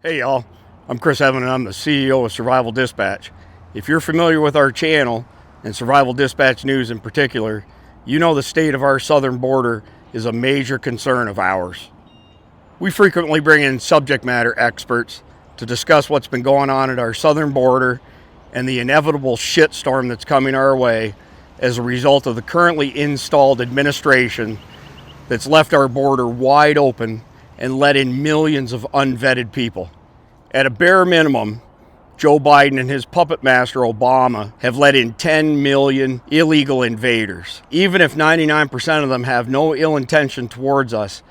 Hey y'all, I'm Chris Evan and I'm the CEO of Survival Dispatch. If you're familiar with our channel, and Survival Dispatch News in particular, you know the state of our southern border is a major concern of ours. We frequently bring in subject matter experts to discuss what's been going on at our southern border and the inevitable shitstorm that's coming our way as a result of the currently installed administration that's left our border wide open and let in millions of unvetted people. At a bare minimum, Joe Biden and his puppet master Obama have let in 10 million illegal invaders. Even if 99% of them have no ill intention towards us,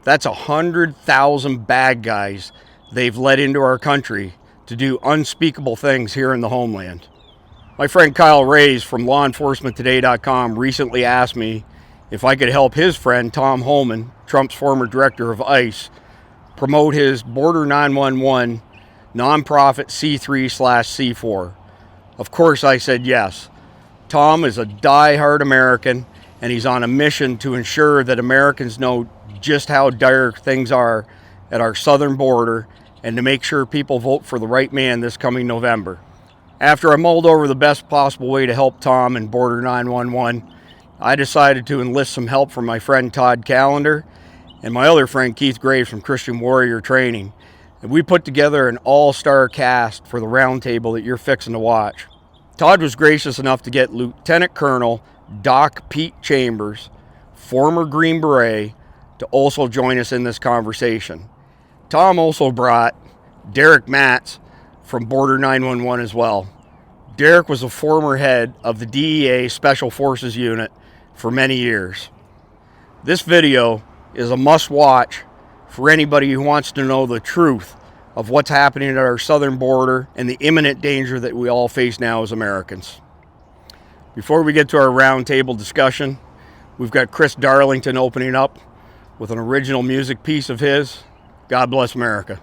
that's 100,000 bad guys they've let into our country to do unspeakable things here in the homeland. My friend Kyle Reyes from LawEnforcementToday.com recently asked me if I could help his friend Tom Homan, Trump's former director of ICE, promote his Border 911 nonprofit C3/C4. Of course I said yes. Tom is a die-hard American and he's on a mission to ensure that Americans know just how dire things are at our southern border and to make sure people vote for the right man this coming November. After I mulled over the best possible way to help Tom in Border 911, I decided to enlist some help from my friend Todd Callender and my other friend Keith Graves from Christian Warrior Training. And we put together an all-star cast for the roundtable that you're fixing to watch. Todd was gracious enough to get Lieutenant Colonel Doc Pete Chambers, former Green Beret, to also join us in this conversation. Tom also brought Derek Matlz from Border 911 as well. Derek was a former head of the DEA Special Forces Unit for many years. This video is a must-watch for anybody who wants to know the truth of what's happening at our southern border and the imminent danger that we all face now as Americans. Before we get to our roundtable discussion, we've got Chris Darlington opening up with an original music piece of his. God bless America.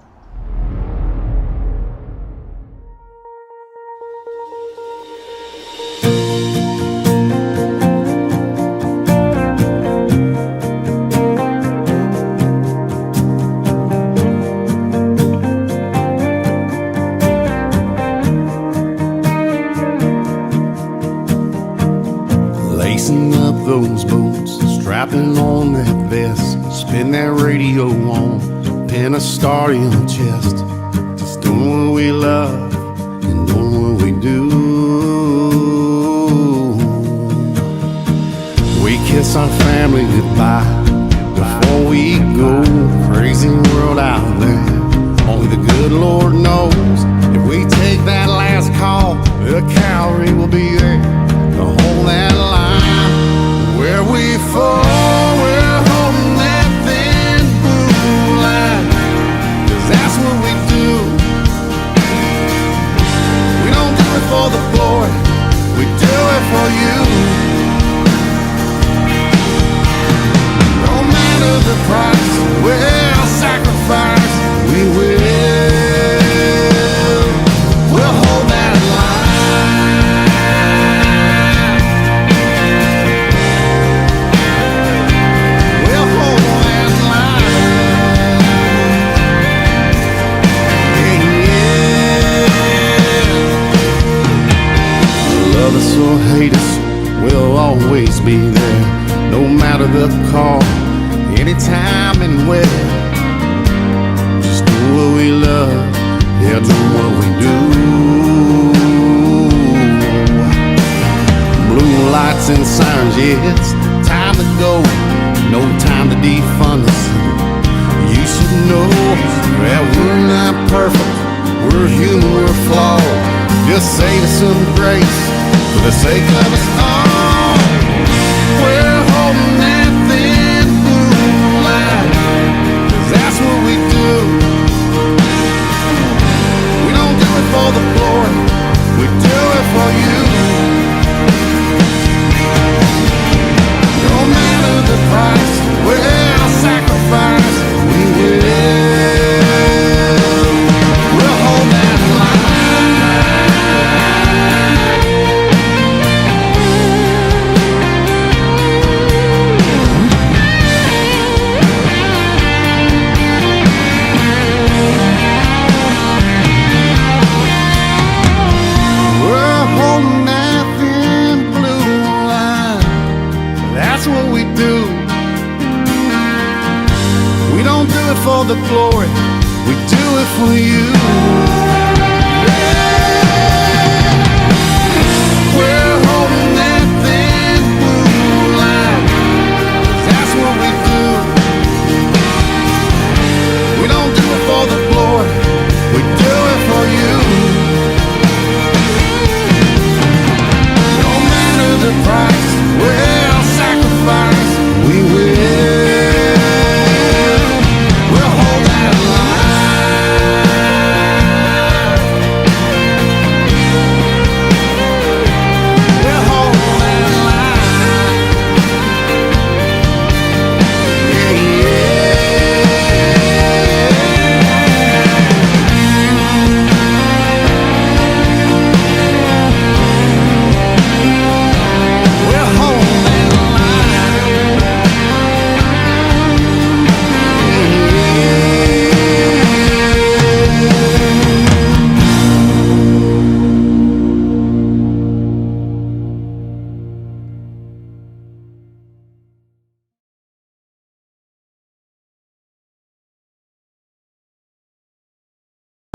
Lacing up those boots, strapping on that vest, spin that radio on, pin a star in the chest. Just doing what we love and doing what we do. We kiss our family goodbye before we go. Crazy world out there, only the good Lord knows. If we take that last call, the cavalry will be there to hold that line. Where we fall, we're holding that thin blue line, 'cause that's what we do. We don't do it for the glory, we do it for you. No matter the price, we'll sacrifice, we will. We'll hold that line. Love us or hate us, we'll always be there. No matter the call, anytime and where. Just do what we love, yeah, do what we do. Blue lights and sirens, yeah, it's time to go. No time to defund us. You should know that we're not perfect, we're human, we're flawed. Just save us some grace for the sake of us all. We're holding that thin blue line, 'cause that's what we do. We don't do it for the glory, we do it for you. No matter the price, we'll sacrifice, we will. We'll hold that line.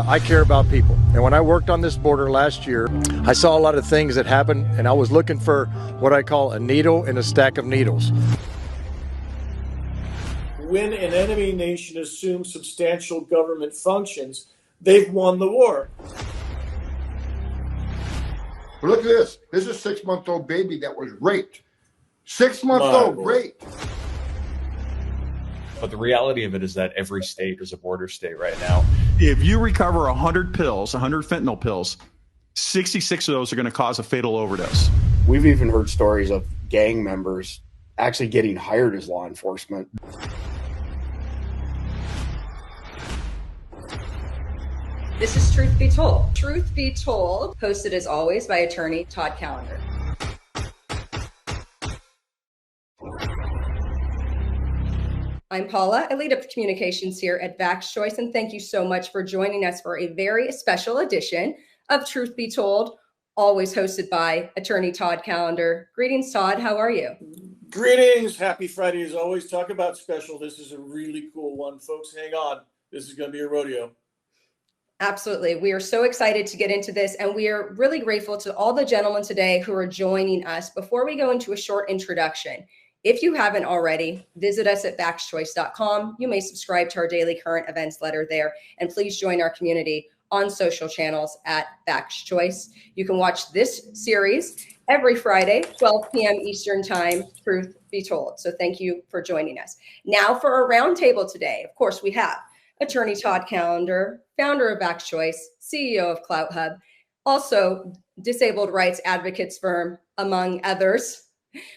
I care about people. And when I worked on this border last year, I saw a lot of things that happened, and I was looking for what I call a needle in a stack of needles. When an enemy nation assumes substantial government functions, they've won the war. But look at this. This is a 6-month-old baby that was raped. 6-month-old raped. But the reality of it is that every state is a border state right now. If you recover 100 pills, 100 fentanyl pills, 66 of those are going to cause a fatal overdose. We've even heard stories of gang members actually getting hired as law enforcement. This is Truth Be Told. Truth Be Told, hosted as always by attorney Todd Callender. I'm Paula. I lead up communications here at Vax Choice, and thank you so much for joining us for a very special edition of Truth Be Told, always hosted by attorney Todd Callender. Greetings, Todd. How are you? Greetings. Happy Friday as always. Talk about special. This is a really cool one, folks. Hang on. This is going to be a rodeo. Absolutely. We are so excited to get into this, and we are really grateful to all the gentlemen today who are joining us. Before we go into a short introduction, if you haven't already, visit us at vaxchoice.com. You may subscribe to our daily current events letter there, and please join our community on social channels at Vax Choice. You can watch this series every Friday, 12 p.m. Eastern Time, Truth Be Told. So thank you for joining us. Now for our roundtable today. Of course, we have attorney Todd Callender, founder of Vax Choice, CEO of Clout Hub, also disabled rights advocates firm, among others.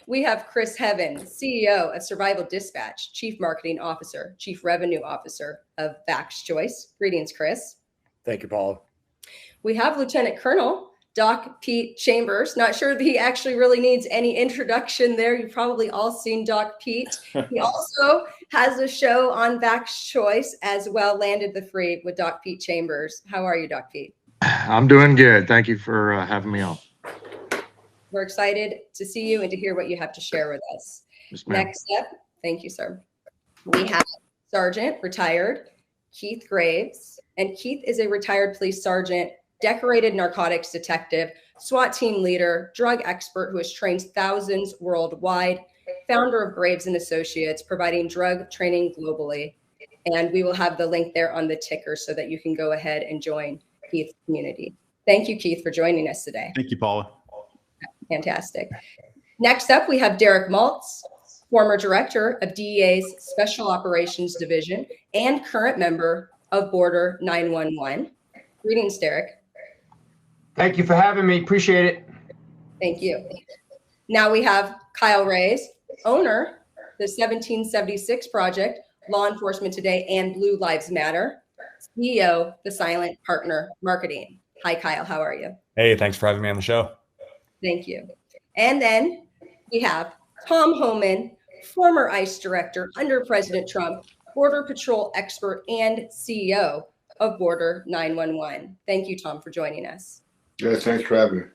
We have Chris Heaven, CEO of Survival Dispatch, Chief Marketing Officer, Chief Revenue Officer of Vax Choice. Greetings, Chris. Thank you, Paula. We have Lieutenant Colonel Doc Pete Chambers. Not sure that he actually really needs any introduction there. You've probably all seen Doc Pete. He also has a show on Vax Choice as well, Landed the Free with Doc Pete Chambers. How are you, Doc Pete? I'm doing good. Thank you for having me on. We're excited to see you and to hear what you have to share with us. Yes, ma'am. Next up, thank you, sir. We have Sergeant, retired, Keith Graves. And Keith is a retired police sergeant, decorated narcotics detective, SWAT team leader, drug expert who has trained thousands worldwide, founder of Graves and Associates, providing drug training globally. And we will have the link there on the ticker so that you can go ahead and join Keith's community. Thank you, Keith, for joining us today. Thank you, Paula. Fantastic. Next up, we have Derek Matlz, former director of DEA's Special Operations Division and current member of Border 911. Greetings, Derek. Thank you for having me. Appreciate it. Thank you. Now we have Kyle Reyes, owner, the 1776 Project, Law Enforcement Today, and Blue Lives Matter, CEO, The Silent Partner Marketing. Hi, Kyle. How are you? Hey, thanks for having me on the show. Thank you. And then we have Tom Homan, former ICE director under President Trump, Border Patrol expert, and CEO of Border 911. Thank you, Tom, for joining us. Yeah, thanks for having me.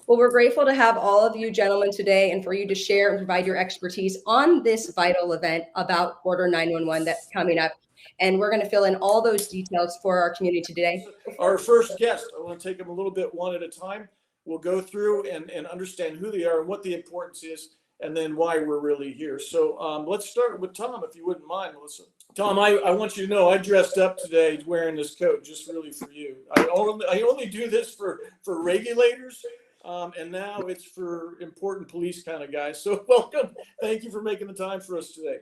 Well, we're grateful to have all of you gentlemen today and for you to share and provide your expertise on this vital event about Border 911 that's coming up. And we're going to fill in all those details for our community today. Our first guest, I want to take them a little bit one at a time. We'll go through and understand who they are and what the importance is, and then why we're really here. So let's start with Tom, if you wouldn't mind, Melissa. Tom, I want you to know I dressed up today wearing this coat just really for you. I only do this for regulators, and now it's for important police kind of guys. So welcome. Thank you for making the time for us today.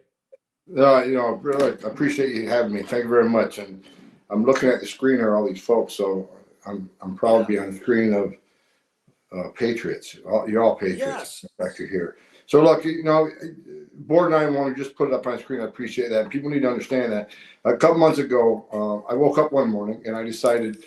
Really, I appreciate you having me. Thank you very much. And I'm looking at the screen here, all these folks, so I'm proud to be on the screen of patriots. You're all patriots. Yes. Back to here. So look, Border 911, just put it up on the screen. I appreciate that. People need to understand that. A couple months ago, I woke up one morning and I decided,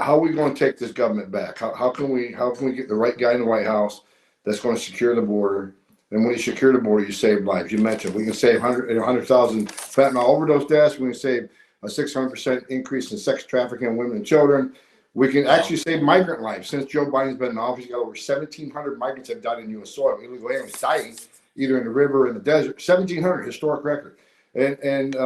how are we going to take this government back? How can we get the right guy in the White House that's going to secure the border? And when you secure the border, you save lives. You mentioned we can save 100,000 fentanyl overdose deaths. We can save a 600% increase in sex trafficking in women and children. We can actually save migrant lives. Since Joe Biden's been in office, got over 1,700 migrants have died in U.S. soil, illegal aliens dying either in the river or in the desert. 1,700, historic record. And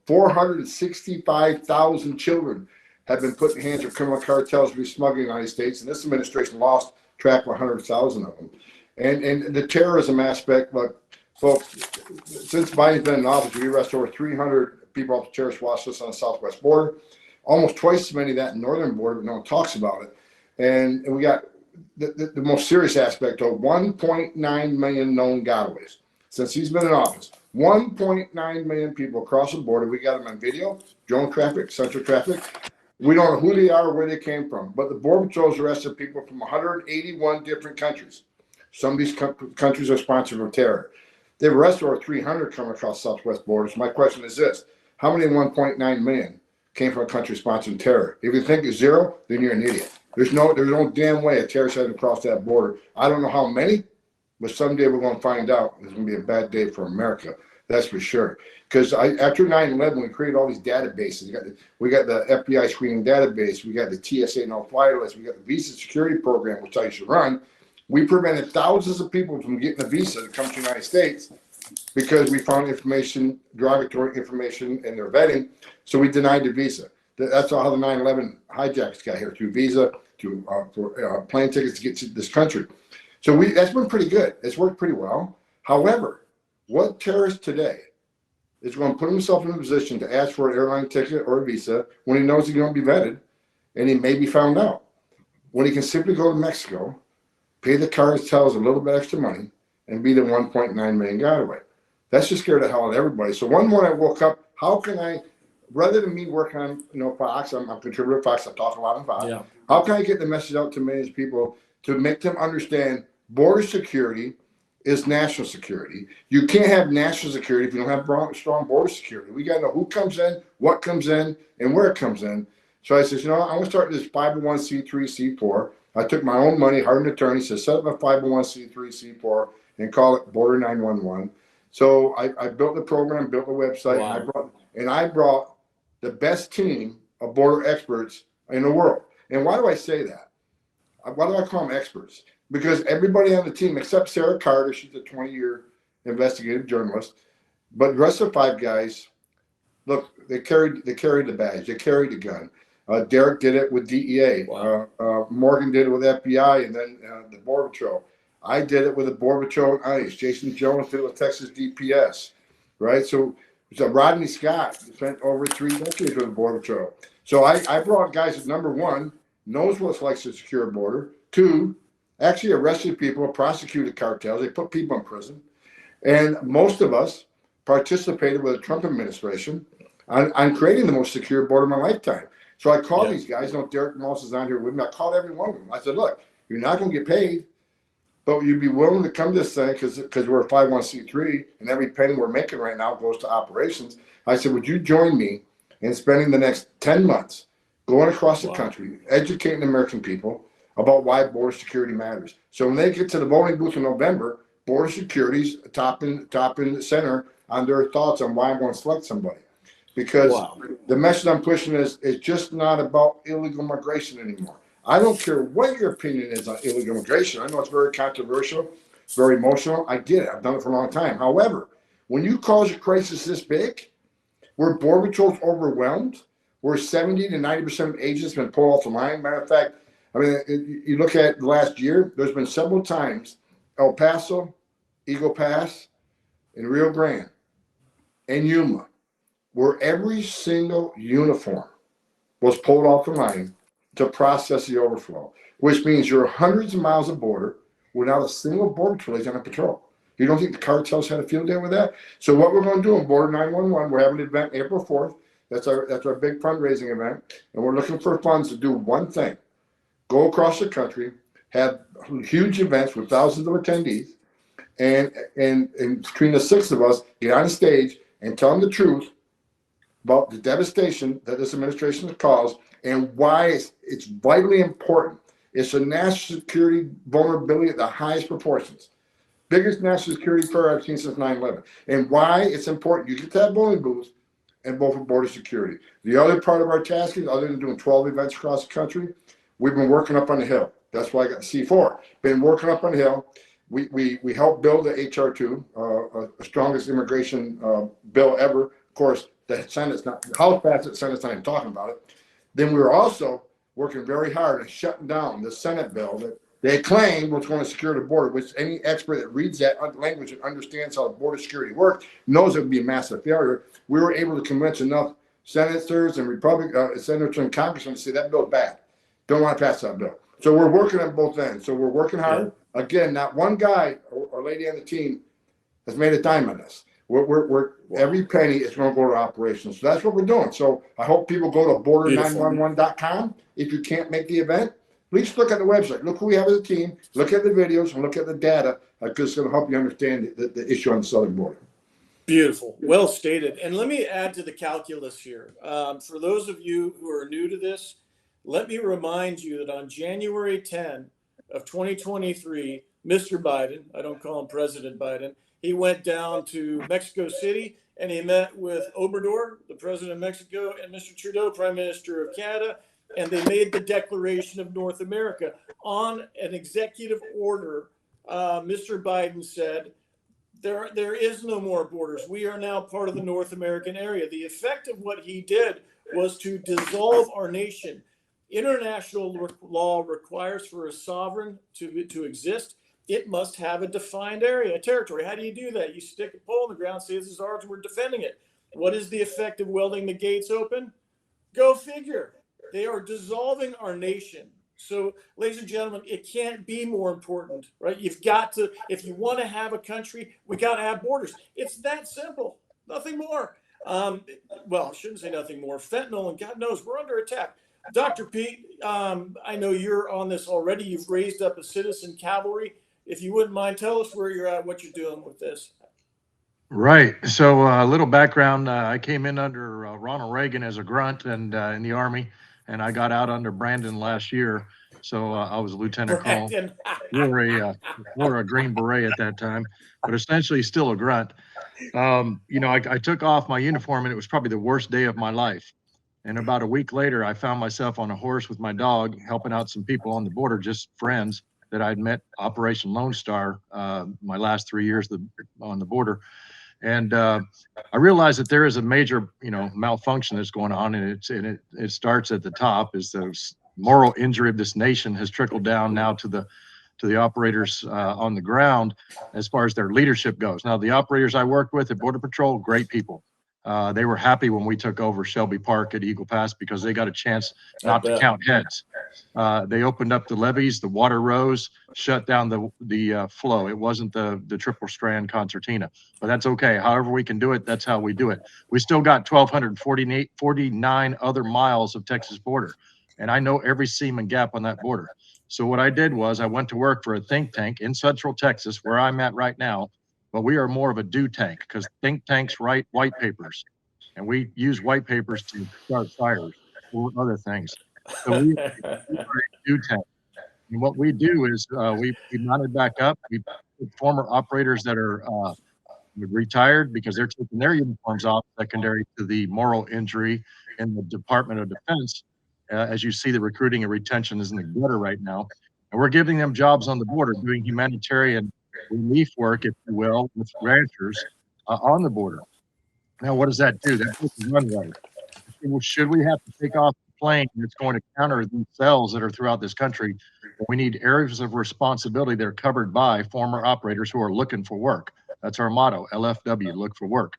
465,000 children have been put in the hands of criminal cartels resmuggling in the United States, and this administration lost track of 100,000 of them. And the terrorism aspect, look, folks, since Biden's been in office, we arrested over 300 people off the terrorist watch list on the southwest border, almost twice as many of that in northern border, but no one talks about it. And we got the most serious aspect of 1.9 million known gotaways since he's been in office. 1.9 million people across the border. We got them on video, drone traffic, central traffic. We don't know who they are or where they came from, but the Border Patrol's arrested people from 181 different countries. Some of these countries are sponsored of terror. They've arrested over 300 coming across southwest borders. My question is this: how many 1.9 million came from a country sponsoring terror? If you think it's zero, then you're an idiot. There's no damn way a terrorist hasn't crossed that border. I don't know how many, but someday we're going to find out. It's going to be a bad day for America. That's for sure. Because after 9/11, we created all these databases. We got the FBI screening database. We got the TSA no-fly list. We got the visa security program, which I used to run. We prevented thousands of people from getting a visa to come to the United States because we found information, derogatory information in their vetting. So we denied the visa. That's how the 9/11 hijacks got here, through visa, for plane tickets to get to this country. So that's been pretty good. It's worked pretty well. However, what terrorist today is going to put himself in a position to ask for an airline ticket or a visa when he knows he's going to be vetted and he may be found out, when he can simply go to Mexico, pay the cartels a little bit extra money, and be the 1.9 million gotaway? That's just scared the hell out of everybody. So one morning I woke up, how can I, rather than me working on Fox, I'm a contributor to Fox, I talk a lot on Fox. Yeah. How can I get the message out to millions of people to make them understand border security is national security? You can't have national security if you don't have strong border security. We got to know who comes in, what comes in, and where it comes in. So I said, I'm going to start this 501c3, C4. I took my own money, hired an attorney, said, set up a 501c3, C4, and call it Border 911. So I built the program, built the website, wow. and I brought the best team of border experts in the world. And why do I say that? Why do I call them experts? Because everybody on the team, except Sarah Carter, she's a 20-year investigative journalist, but the rest of the 5 guys, look, they carried the badge, they carried the gun. Derek did it with DEA. Wow. Morgan did it with FBI, and then the Border Patrol. I did it with the Border Patrol and ICE. Jason Jones did it with Texas DPS, right? So Rodney Scott spent over 3 decades with the Border Patrol. So I brought guys that, number 1, knows what it's like to secure a border. 2, actually arrested people, prosecuted cartels. They put people in prison. And most of us participated with the Trump administration on creating the most secure border of my lifetime. So I called these guys. Derek Moss is on here with me. I called every one of them. I said, look, you're not going to get paid, but you'd be willing to come to this thing because we're a 501c3 and every penny we're making right now goes to operations. I said, would you join me in spending the next 10 months going across the country, educating American people about why border security matters? So when they get to the voting booth in November, border security's top in the center on their thoughts on why I'm going to select somebody. Because the message I'm pushing is just not about illegal migration anymore. I don't care what your opinion is on illegal immigration. I know it's very controversial, very emotional. I get it. I've done it for a long time. However, when you cause a crisis this big, where Border Patrol's overwhelmed, where 70 to 90% of agents have been pulled off the line. Matter of fact, I mean, you look at the last year, there's been several times, El Paso, Eagle Pass, and Rio Grande, and Yuma, where every single uniform was pulled off the line to process the overflow, which means you're hundreds of miles of border without a single border patrol agent on patrol. You don't think the cartels had a field day with that? So what we're going to do in Border 911, we're having an event April 4th. That's our big fundraising event, and we're looking for funds to do one thing: go across the country, have huge events with thousands of attendees, and between the 6 of us, get on stage and tell them the truth about the devastation that this administration has caused and why it's vitally important. It's a national security vulnerability at the highest proportions. Biggest national security prayer I've seen since 9/11. And why it's important. You get to have voting booths and vote for border security. The other part of our task is, other than doing 12 events across the country, we've been working up on the Hill. That's why I got the C4. Been working up on the Hill. We helped build the HR2, the strongest immigration bill ever, course, the Senate's not, the House passed it, the Senate's not even talking about it. Then we were also working very hard at shutting down the Senate bill that they claimed was going to secure the border, which any expert that reads that language and understands how border security works knows it would be a massive failure. We were able to convince enough senators and senators and congressmen to say that bill's bad. Don't want to pass that bill. So we're working on both ends. So we're working hard. Yeah. Again, not one guy or lady on the team has made a dime on this. We're every penny is going to go to operations. So that's what we're doing. So I hope people go to border911.com. If you can't make the event, please look at the website. Look who we have as a team. Look at the videos and look at the data because it's going to help you understand the issue on the southern border. Beautiful. Well stated. And let me add to the calculus here. For those of you who are new to this, let me remind you that on January 10 of 2023, Mr. Biden, I don't call him President Biden, he went down to Mexico City and he met with Obrador, the president of Mexico, and Mr. Trudeau, Prime Minister of Canada, and they made the Declaration of North America. On an executive order, Mr. Biden said, there is no more borders. We are now part of the North American area. The effect of what he did was to dissolve our nation. International law requires for a sovereign to exist, it must have a defined area, a territory. How do you do that? You stick a pole in the ground, say this is ours, and we're defending it. What is the effect of welding the gates open? Go figure. They are dissolving our nation. So, ladies and gentlemen, it can't be more important, right? You've got to, if you want to have a country, we got to have borders. It's that simple, nothing more. Well, I shouldn't say nothing more. Fentanyl, and God knows we're under attack. Dr. Pete, I know you're on this already. You've raised up a citizen cavalry. If you wouldn't mind, tell us where you're at, what you're doing with this. Right. So a little background. I came in under Ronald Reagan as a grunt and in the Army, and I got out under Brandon last year. So I was a lieutenant colonel, wore a green beret at that time, but essentially still a grunt. I took off my uniform, and it was probably the worst day of my life. And about a week later, I found myself on a horse with my dog, helping out some people on the border, just friends that I'd met Operation Lone Star my last 3 years on the border. And I realized that there is a major, malfunction that's going on, and it starts at the top. Is the moral injury of this nation has trickled down now to the operators on the ground as far as their leadership goes. Now, the operators I worked with at Border Patrol, great people. They were happy when we took over Shelby Park at Eagle Pass because they got a chance not to count heads. They opened up the levees, the water rose, shut down the flow. It wasn't the triple strand concertina, but that's okay. However we can do it, that's how we do it. We still got 1,249 other miles of Texas border, and I know every seam and gap on that border. So what I did was I went to work for a think tank in Central Texas, where I'm at right now. But we are more of a do tank because think tanks write white papers, and we use white papers to start fires or other things. So we are a do tank. And what we do is we mounted back up. We put former operators that are retired because they're taking their uniforms off, secondary to the moral injury in the Department of Defense. As you see, the recruiting and retention is in the gutter right now. And we're giving them jobs on the border, doing humanitarian relief work, if you will, with ranchers on the border. Now, what does that do? That puts the runway. Should we have to take off the plane that's going to counter these cells that are throughout this country? We need areas of responsibility that are covered by former operators who are looking for work. That's our motto, LFW, look for work.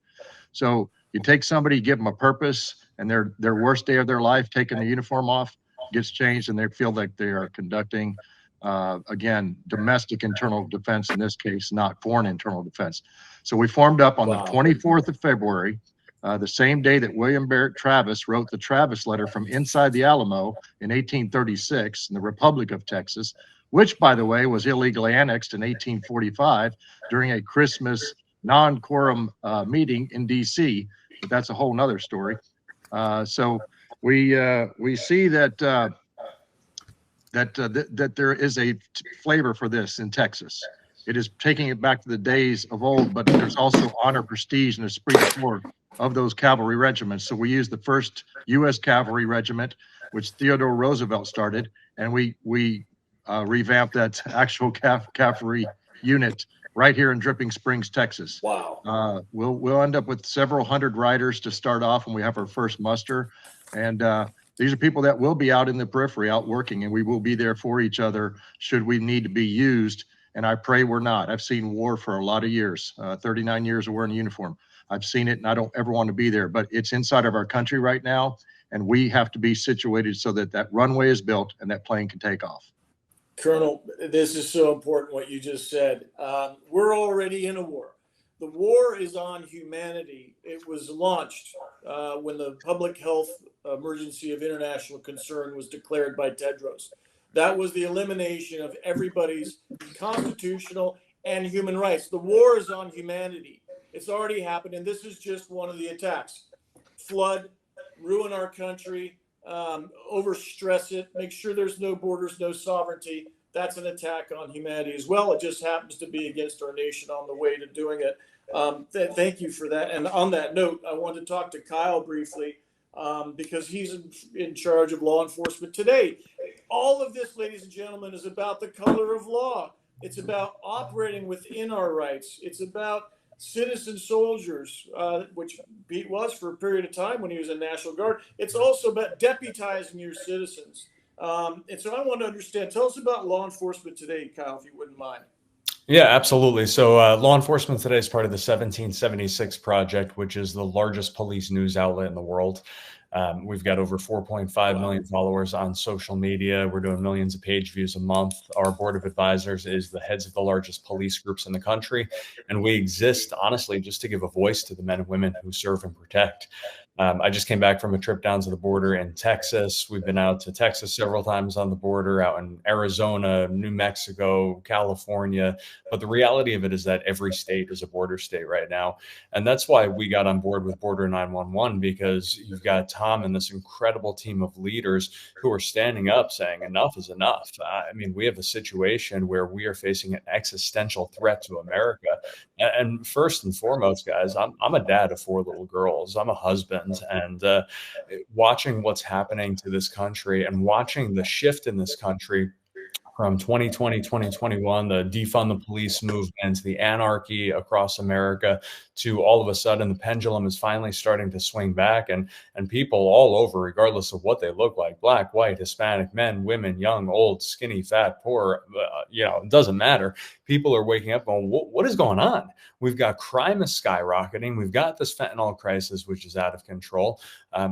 So you take somebody, give them a purpose, and their worst day of their life, taking the uniform off, gets changed, and they feel like they are conducting again, domestic internal defense in this case, not foreign internal defense. So we formed up on the 24th of February, the same day that William Barrett Travis wrote the Travis letter from inside the Alamo in 1836 in the Republic of Texas, which, by the way, was illegally annexed in 1845 during a Christmas non-quorum meeting in D.C. But that's a whole nother story. So we see that that there is a flavor for this in Texas. It is taking it back to the days of old, but there's also honor, prestige, and esprit de corps of those cavalry regiments. So we use the first U.S. Cavalry Regiment, which Theodore Roosevelt started, and we revamped that actual cavalry unit right here in Dripping Springs, Texas. Wow. We'll end up with several hundred riders to start off when we have our first muster. And these are people that will be out in the periphery, out working, and we will be there for each other should we need to be used. And I pray we're not. I've seen war for a lot of years, 39 years of wearing a uniform. I've seen it, and I don't ever want to be there, but it's inside of our country right now, and we have to be situated so that that runway is built and that plane can take off. Colonel, this is so important what you just said. We're already in a war. The war is on humanity. It was launched when the public health emergency of international concern was declared by Tedros. That was the elimination of everybody's constitutional and human rights. The war is on humanity. It's already happened, and this is just one of the attacks. Flood, ruin our country, overstress it, make sure there's no borders, no sovereignty. That's an attack on humanity as well. It just happens to be against our nation on the way to doing it. Thank you for that. And on that note, I want to talk to Kyle briefly because he's in charge of law enforcement today. All of this, ladies and gentlemen, is about the color of law. It's about operating within our rights. It's about citizen soldiers, which Pete was for a period of time when he was in National Guard. It's also about deputizing your citizens. And so I want to understand, tell us about law enforcement today, Kyle, if you wouldn't mind. Yeah, absolutely. So law enforcement today is part of the 1776 Project, which is the largest police news outlet in the world. We've got over 4.5 million followers on social media. We're doing millions of page views a month. Our board of advisors is the heads of the largest police groups in the country. And we exist, honestly, just to give a voice to the men and women who serve and protect. I just came back from a trip down to the border in Texas. We've been out to Texas several times on the border, out in Arizona, New Mexico, California. But the reality of it is that every state is a border state right now. And that's why we got on board with Border 911, because you've got Tom and this incredible team of leaders who are standing up saying enough is enough. I mean, we have a situation where we are facing an existential threat to America. And first and foremost, guys, I'm a dad of 4 little girls. I'm a husband. And watching what's happening to this country and watching the shift in this country from 2020, 2021, the defund the police movement, the anarchy across America, to all of a sudden the pendulum is finally starting to swing back, and people all over, regardless of what they look like, black, white, Hispanic, men, women, young, old, skinny, fat, poor, it doesn't matter. People are waking up going, what is going on? We've got crime is skyrocketing. We've got this fentanyl crisis, which is out of control.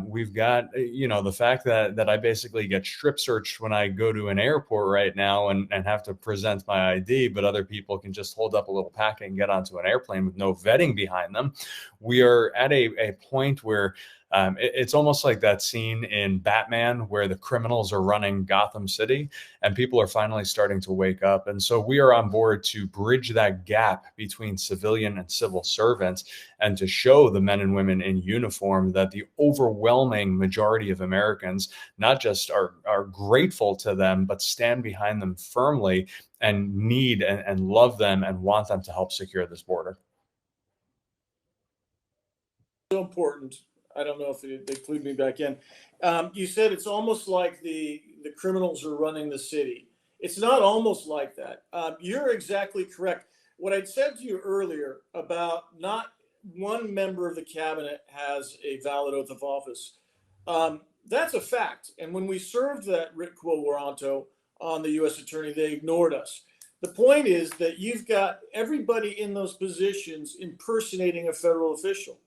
We've got, the fact that I basically get strip searched when I go to an airport right now and have to present my ID, but other people can just hold up a little packet and get onto an airplane with no vetting behind them. We are at a point where it's almost like that scene in Batman where the criminals are running Gotham City and people are finally starting to wake up. And so we are on board to bridge that gap between civilian and civil servants and to show the men and women in uniform that the overwhelming majority of Americans not just are grateful to them, but stand behind them firmly and need and love them and want them to help secure this border. So important. I don't know if they clued me back in. You said it's almost like the criminals are running the city. It's not almost like that. You're exactly correct. What I'd said to you earlier about not one member of the cabinet has a valid oath of office, that's a fact. And when we served that writ quo warranto on the U.S. attorney, they ignored us. The point is that you've got everybody in those positions impersonating a federal official.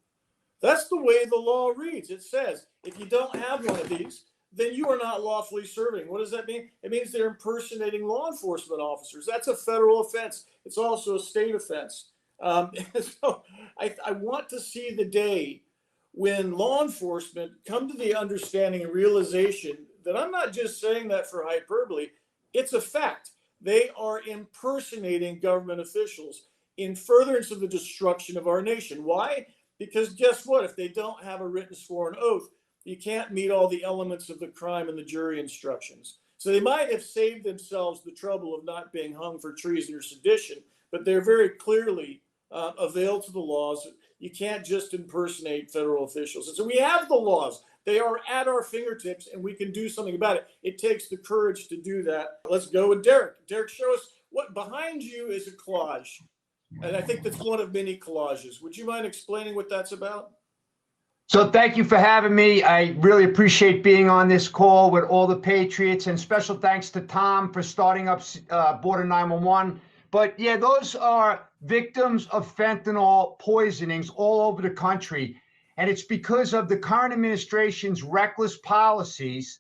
That's the way the law reads. It says, if you don't have one of these, then you are not lawfully serving. What does that mean? It means they're impersonating law enforcement officers. That's a federal offense. It's also a state offense. So I want to see the day when law enforcement come to the understanding and realization that I'm not just saying that for hyperbole. It's a fact. They are impersonating government officials in furtherance of the destruction of our nation. Why? Because guess what? If they don't have a written sworn oath, you can't meet all the elements of the crime in the jury instructions. So they might have saved themselves the trouble of not being hung for treason or sedition, but they're very clearly availed to the laws. You can't just impersonate federal officials. And so we have the laws. They are at our fingertips, and we can do something about it. It takes the courage to do that. Let's go with Derek. Derek, show us what behind you is a collage. And I think that's one of many collages. Would you mind explaining what that's about? So thank you for having me. I really appreciate being on this call with all the Patriots, and special thanks to Tom for starting up Border 911. But yeah, those are victims of fentanyl poisonings all over the country. And it's because of the current administration's reckless policies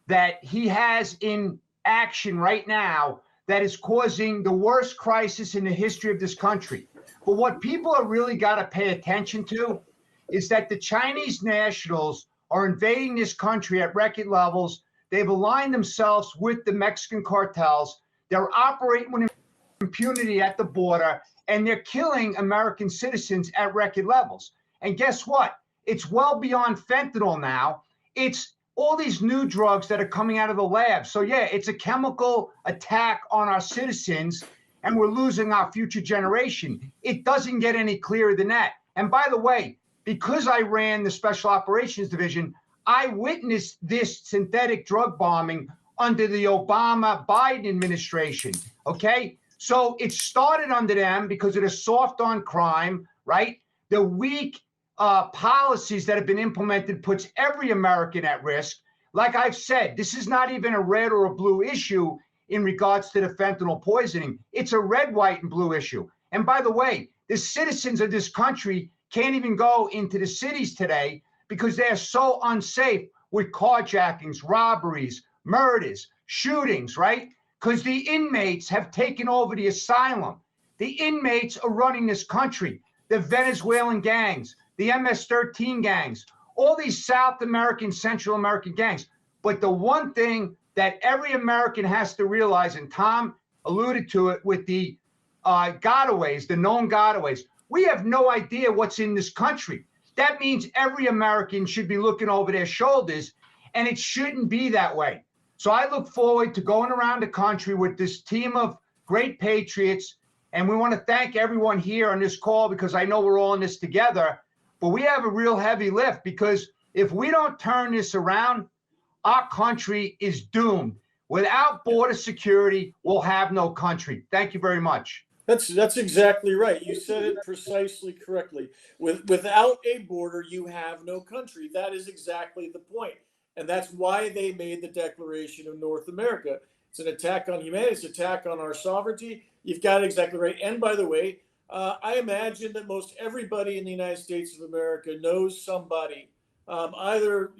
that he has in action right now that is causing the worst crisis in the history of this country. But what people are really got to pay attention to is that the Chinese nationals are invading this country at record levels. They've aligned themselves with the Mexican cartels. They're operating with impunity at the border, and they're killing American citizens at record levels. And guess what? It's well beyond fentanyl now. It's all these new drugs that are coming out of the lab. So yeah, it's a chemical attack on our citizens, and we're losing our future generation. It doesn't get any clearer than that. And by the way, because I ran the Special Operations Division, I witnessed this synthetic drug bombing under the Obama-Biden administration, okay? So it started under them because it is soft on crime, right? The weak policies that have been implemented puts every American at risk. Like I've said, this is not even a red or a blue issue in regards to the fentanyl poisoning. It's a red, white, and blue issue. And by the way, the citizens of this country can't even go into the cities today because they're so unsafe with carjackings, robberies, murders, shootings, right? Because the inmates have taken over the asylum. The inmates are running this country. The Venezuelan gangs, the MS-13 gangs, all these South American, Central American gangs. But the one thing that every American has to realize, and Tom alluded to it with the gotaways, the known gotaways, we have no idea what's in this country. That means every American should be looking over their shoulders, and it shouldn't be that way. So I look forward to going around the country with this team of great patriots, and we want to thank everyone here on this call because I know we're all in this together, but we have a real heavy lift because if we don't turn this around, our country is doomed. Without border security, we'll have no country. Thank you very much. That's exactly right. You said it precisely correctly. Without a border, you have no country. That is exactly the point. And that's why they made the Declaration of North America. It's an attack on humanity. It's an attack on our sovereignty. You've got it exactly right. And by the way, I imagine that most everybody in the United States of America knows somebody, either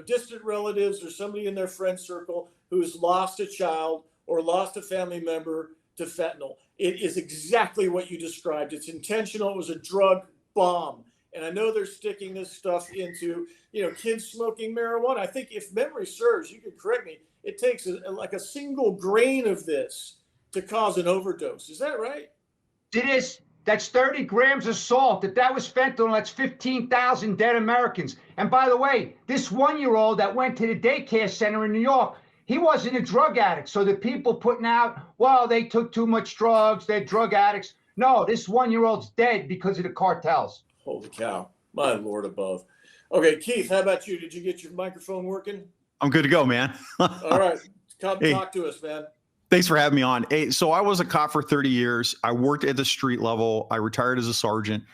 distant relatives or somebody in their friend circle who's lost a child or lost a family member to fentanyl. It is exactly what you described. It's intentional. It was a drug bomb. And I know they're sticking this stuff into, kids smoking marijuana. I think if memory serves, you can correct me, it takes like a single grain of this to cause an overdose. Is that right? It is. That's 30 grams of salt. If that was fentanyl, that's 15,000 dead Americans. And by the way, this 1-year-old that went to the daycare center in New York, he wasn't a drug addict. So the people putting out, well, they took too much drugs, they're drug addicts. No, this 1-year-old's dead because of the cartels. Holy cow. My Lord above. Okay, Keith, how about you? Did you get your microphone working? I'm good to go, man. All right. Come talk to us, man. Thanks for having me on. Hey, so I was a cop for 30 years. I worked at the street level. I retired as a sergeant,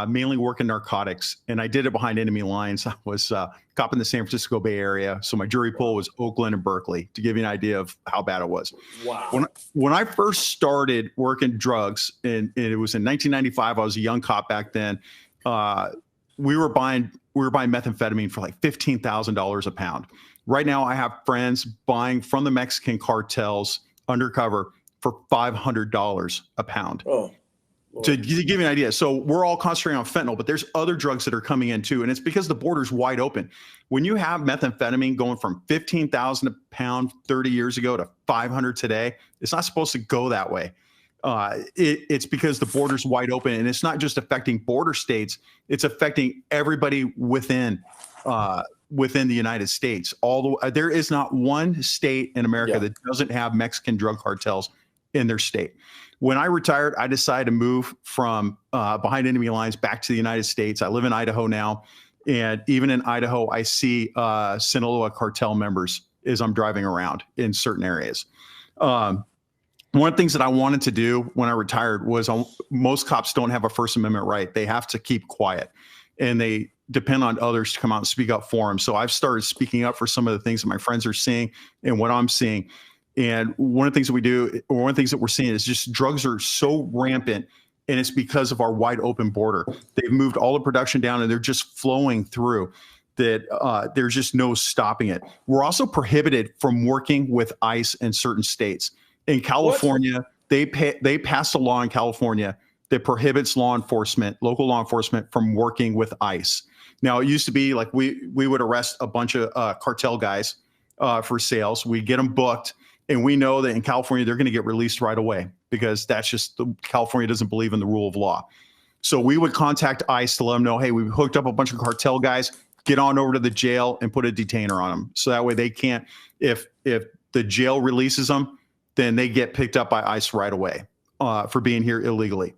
mainly working narcotics, and I did it behind enemy lines. I was cop in the San Francisco Bay Area, so my jury pool was Oakland and Berkeley, to give you an idea of how bad it was. Wow. When I first started working drugs, and it was in 1995, I was a young cop back then. We were buying methamphetamine for like $15,000 a pound. Right now, I have friends buying from the Mexican cartels undercover for $500 a pound. Oh, to give you an idea. So we're all concentrating on fentanyl, but there's other drugs that are coming in too. And it's because the border's wide open. When you have methamphetamine going from 15,000 a pound 30 years ago to 500 today, it's not supposed to go that way. It's because the border's wide open, and it's not just affecting border states, it's affecting everybody within the United States. There is not one state in America that doesn't have Mexican drug cartels in their state. When I retired, I decided to move from behind enemy lines back to the United States. I live in Idaho now, and even in Idaho, I see Sinaloa cartel members as I'm driving around in certain areas. One of the things that I wanted to do when I retired was most cops don't have a First Amendment right. They have to keep quiet, and they depend on others to come out and speak up for them. So I've started speaking up for some of the things that my friends are seeing and what I'm seeing. And one of the things that we do, or one of the things that we're seeing, is just drugs are so rampant, and it's because of our wide open border. They've moved all the production down, and they're just flowing through. That there's just no stopping it. We're also prohibited from working with ICE in certain states. In California, they passed a law in California that prohibits local law enforcement from working with ICE. Now, it used to be like we would arrest a bunch of cartel guys for sales. We get them booked, and we know that in California, they're going to get released right away because that's just California doesn't believe in the rule of law. So we would contact ICE to let them know, hey, we hooked up a bunch of cartel guys, get on over to the jail and put a detainer on them. So that way they can't, if the jail releases them, then they get picked up by ICE right away for being here illegally.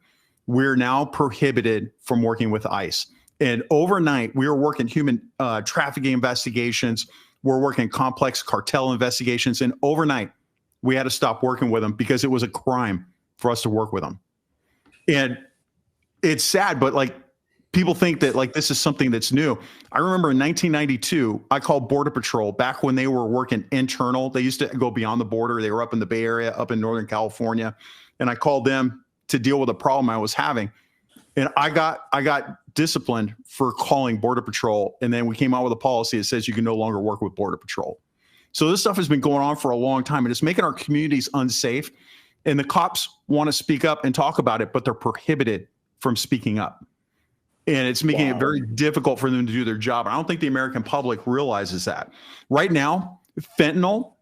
We're now prohibited from working with ICE. And overnight, we were working human trafficking investigations. We're working complex cartel investigations. And overnight, we had to stop working with them because it was a crime for us to work with them. And it's sad, but like people think that like this is something that's new. I remember in 1992, I called Border Patrol back when they were working internal. They used to go beyond the border. They were up in the Bay Area, up in Northern California. And I called them to deal with a problem I was having. And I got disciplined for calling Border Patrol. And then we came out with a policy that says you can no longer work with Border Patrol. So this stuff has been going on for a long time, and it's making our communities unsafe. And the cops want to speak up and talk about it, but they're prohibited from speaking up. And it's making it very difficult for them to do their job. And I don't think the American public realizes that. Right now, fentanyl,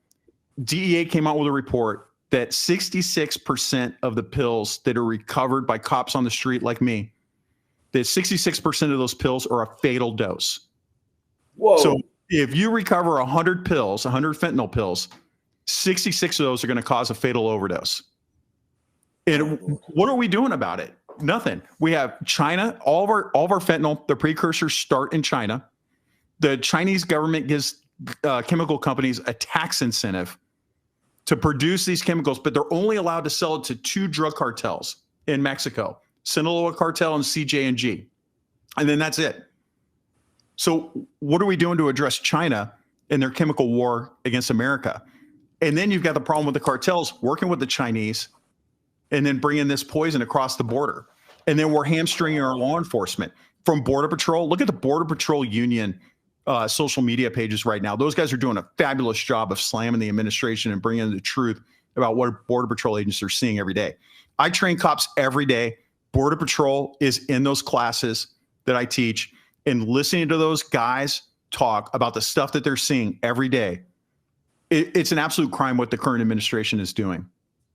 DEA came out with a report that 66% of the pills that are recovered by cops on the street like me, that 66% of those pills are a fatal dose. Whoa. So if you recover 100 pills, 100 fentanyl pills, 66 of those are going to cause a fatal overdose. And what are we doing about it? Nothing. We have China, all of our fentanyl, the precursors start in China. The Chinese government gives chemical companies a tax incentive to produce these chemicals, but they're only allowed to sell it to two drug cartels in Mexico, Sinaloa Cartel and CJ&G. And then that's it. So what are we doing to address China and their chemical war against America? And then you've got the problem with the cartels working with the Chinese and then bringing this poison across the border. And then we're hamstringing our law enforcement from Border Patrol. Look at the Border Patrol Union social media pages right now. Those guys are doing a fabulous job of slamming the administration and bringing the truth about what Border Patrol agents are seeing every day. I train cops every day. Border Patrol is in those classes that I teach, and listening to those guys talk about the stuff that they're seeing every day, it's an absolute crime what the current administration is doing.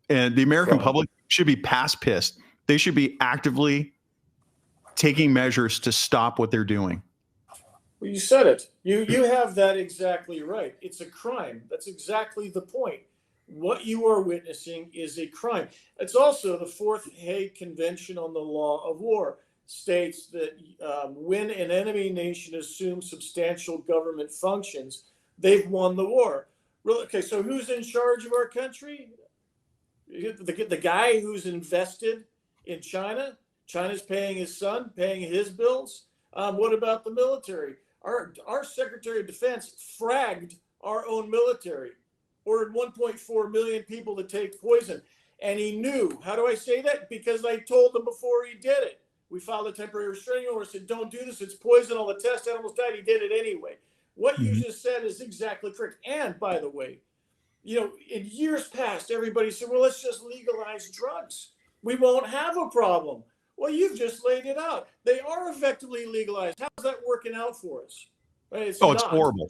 And the American public should be past pissed. They should be actively taking measures to stop what they're doing. Well, you said it. You have that exactly right. It's a crime. That's exactly the point. What you are witnessing is a crime. It's also the Fourth Hague Convention on the Law of War states that when an enemy nation assumes substantial government functions, they've won the war. Really? Okay, so who's in charge of our country? The guy who's invested in China. China's paying his son, paying his bills. What about the military? Our Secretary of Defense fragged our own military, ordered 1.4 million people to take poison. And he knew. How do I say that? Because I told him before he did it. We filed a temporary restraining order, said, don't do this. It's poison. All the test animals died. He did it anyway. What you just said is exactly correct. And by the way, you know, in years past, everybody said, well, let's just legalize drugs. We won't have a problem. Well, you've just laid it out. They are effectively legalized. How's that working out for us? Right? It's horrible.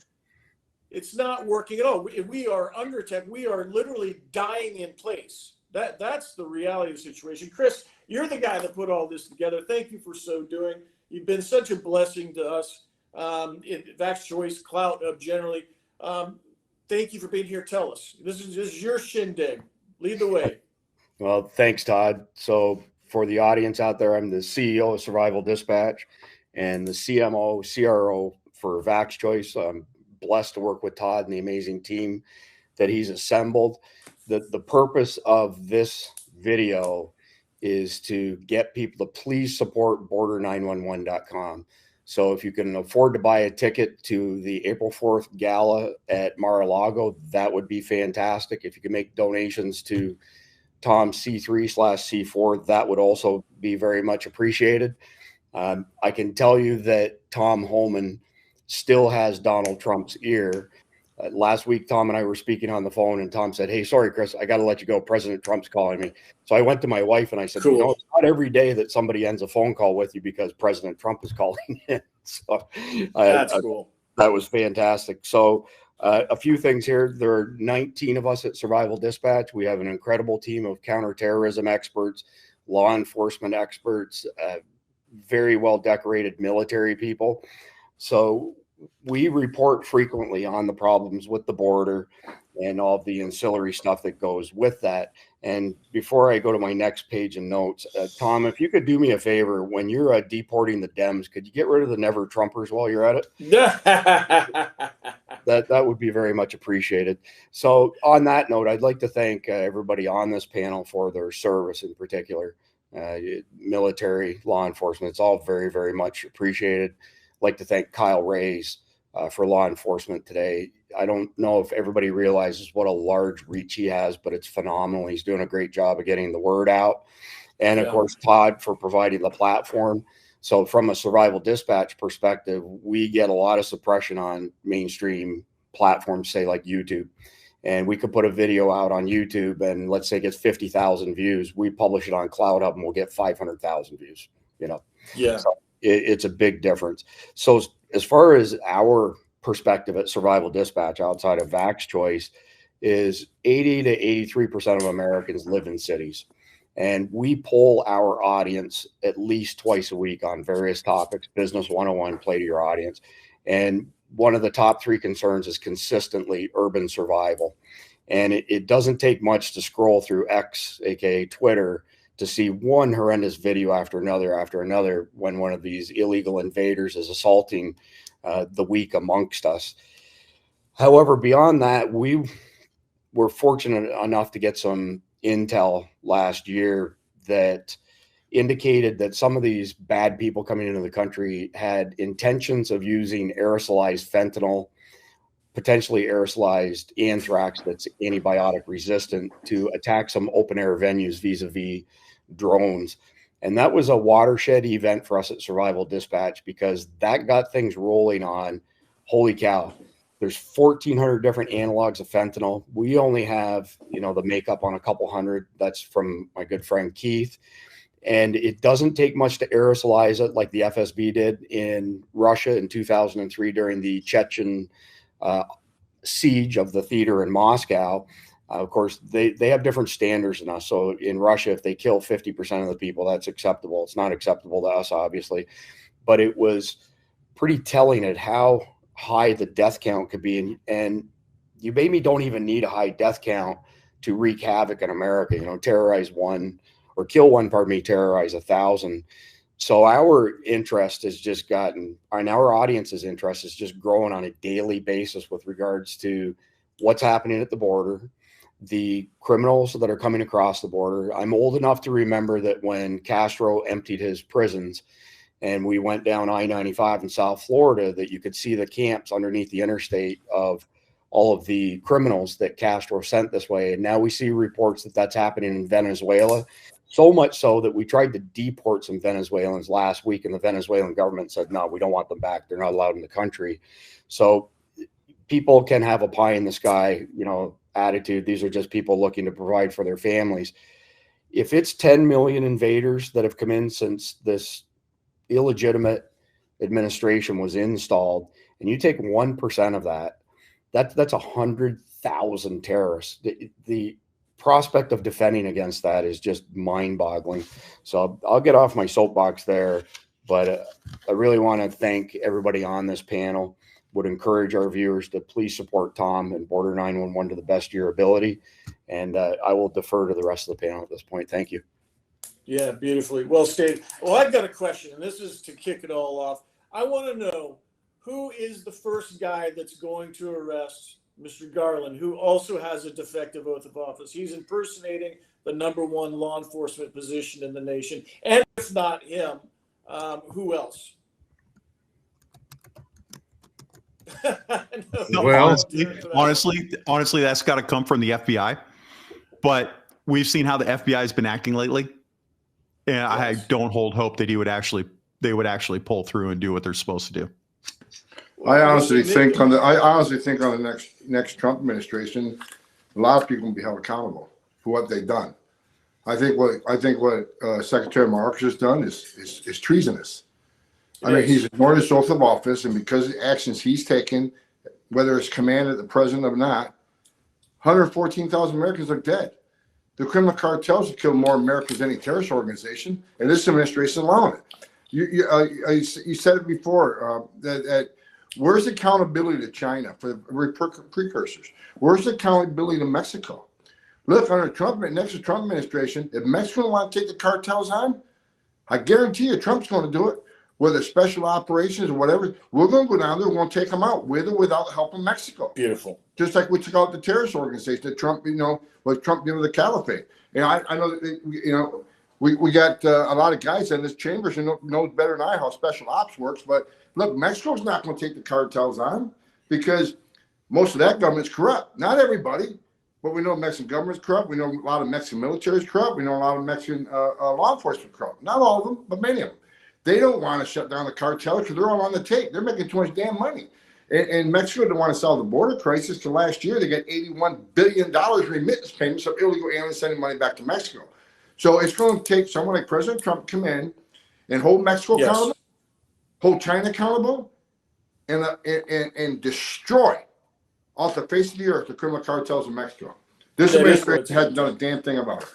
It's not working at all. We are under attack. We are literally dying in place. That's the reality of the situation. Chris, you're the guy that put all this together. Thank you for so doing. You've been such a blessing to us. Vax Choice, Clout generally. Thank you for being here. Tell us. This is your shindig. Lead the way. Well, thanks, Todd. So for the audience out there, I'm the CEO of Survival Dispatch and the CMO, CRO for Vax Choice. I'm blessed to work with Todd and the amazing team that he's assembled. the purpose of this video is to get people to please support border911.com. So if you can afford to buy a ticket to the April 4th gala at Mar-a-Lago, that would be fantastic. If you can make donations to Tom C3/C4, that would also be very much appreciated. I can tell you that Tom Homan still has Donald Trump's ear. Last week, Tom and I were speaking on the phone, and Tom said, "Hey, sorry, Chris, I got to let you go. President Trump's calling me." So I went to my wife and I said, Cool. "You know, it's not every day that somebody ends a phone call with you because President Trump is calling in." So That's cool. That was fantastic. So a few things here. There are 19 of us at Survival Dispatch. We have an incredible team of counterterrorism experts, law enforcement experts, very well decorated military people. So we report frequently on the problems with the border and all of the ancillary stuff that goes with that. And before I go to my next page in notes, Tom, if you could do me a favor, when you're deporting the Dems, could you get rid of the Never Trumpers while you're at it? That would be very much appreciated. So on that note, I'd like to thank everybody on this panel for their service, in particular, military, law enforcement. It's all very, very much appreciated. I'd like to thank Kyle Reyes for law enforcement today. I don't know if everybody realizes what a large reach he has, but it's phenomenal. He's doing a great job of getting the word out. And of course, Todd for providing the platform. So from a Survival Dispatch perspective, we get a lot of suppression on mainstream platforms, say like YouTube. And we could put a video out on YouTube and let's say it gets 50,000 views. We publish it on CloudHub and we'll get 500,000 views, you know? Yeah. So it's a big difference. So as far as our perspective at Survival Dispatch outside of Vax Choice is 80 to 83% of Americans live in cities. And we poll our audience at least twice a week on various topics, Business 101, play to your audience. And one of the top 3 concerns is consistently urban survival. And it doesn't take much to scroll through X, aka Twitter, to see one horrendous video after another when one of these illegal invaders is assaulting the weak amongst us. However, beyond that, we were fortunate enough to get some intel last year that indicated that some of these bad people coming into the country had intentions of using aerosolized fentanyl, potentially aerosolized anthrax that's antibiotic resistant, to attack some open air venues vis-a-vis drones. And that was a watershed event for us at Survival Dispatch because that got things rolling on, holy cow, there's 1,400 different analogs of fentanyl. We only have, the makeup on a couple hundred. That's from my good friend Keith. And it doesn't take much to aerosolize it like the FSB did in Russia in 2003 during the Chechen siege of the theater in Moscow. Of course, they have different standards than us. So in Russia, if they kill 50% of the people, that's acceptable. It's not acceptable to us, obviously. But it was pretty telling at how high the death count could be. And you maybe don't even need a high death count to wreak havoc in America. Terrorize one, or kill one, terrorize 1,000. So our interest has just gotten, and our audience's interest is just growing on a daily basis with regards to what's happening at the border, the criminals that are coming across the border. I'm old enough to remember that when Castro emptied his prisons and we went down I-95 in South Florida, that you could see the camps underneath the interstate of all of the criminals that Castro sent this way. And now we see reports that that's happening in Venezuela. So much so that we tried to deport some Venezuelans last week, and the Venezuelan government said, no, we don't want them back. They're not allowed in the country. So people can have a pie in the sky, attitude. These are just people looking to provide for their families. If it's 10 million invaders that have come in since this illegitimate administration was installed, and you take 1% of that, that's 100,000 terrorists. The prospect of defending against that is just mind-boggling. So I'll get off my soapbox there, but I really want to thank everybody on this panel. Would encourage our viewers to please support Tom and Border 911 to the best of your ability. And I will defer to the rest of the panel at this point. Thank you. Yeah, beautifully well stated. Well, I've got a question, and this is to kick it all off. I want to know, who is the first guy that's going to arrest Mr. Garland, who also has a defective oath of office. He's impersonating the #1 law enforcement position in the nation. And if not him, who else? No, Well, honestly, that's got to come from the FBI. But we've seen how the FBI has been acting lately, and yes. I don't hold hope that they would actually pull through and do what they're supposed to do. I honestly think on the next Trump administration, a lot of people will be held accountable for what they've done. I think what Secretary Marks has done is treasonous. I mean, he's ignored his oath of office, and because of the actions he's taken, whether it's commanded the president or not, 114,000 Americans are dead. The criminal cartels have killed more Americans than any terrorist organization, and this administration is allowing it. You said it before that where's accountability to China for the precursors? Where's accountability to Mexico? Look, under next Trump administration, if Mexico want to take the cartels on, I guarantee you Trump's going to do it. Whether special operations or whatever, we're going to go down there. We're going to take them out with or without the help of Mexico. Beautiful. Just like we took out the terrorist organization that Trump, what Trump did with the caliphate. And I know that, we got a lot of guys in this chamber who knows better than I how special ops works. But look, Mexico's not going to take the cartels on because most of that government's corrupt. Not everybody, but we know Mexican government's corrupt. We know a lot of Mexican military is corrupt. We know a lot of Mexican law enforcement corrupt. Not all of them, but many of them. They don't want to shut down the cartel because they're all on the tape. They're making too much damn money. And Mexico didn't want to solve the border crisis because last year they got $81 billion remittance payments of illegal aliens sending money back to Mexico. So it's going to take someone like President Trump to come in and hold Mexico accountable, hold China accountable, and destroy off the face of the earth the criminal cartels in Mexico. This administration hasn't done a damn thing about it.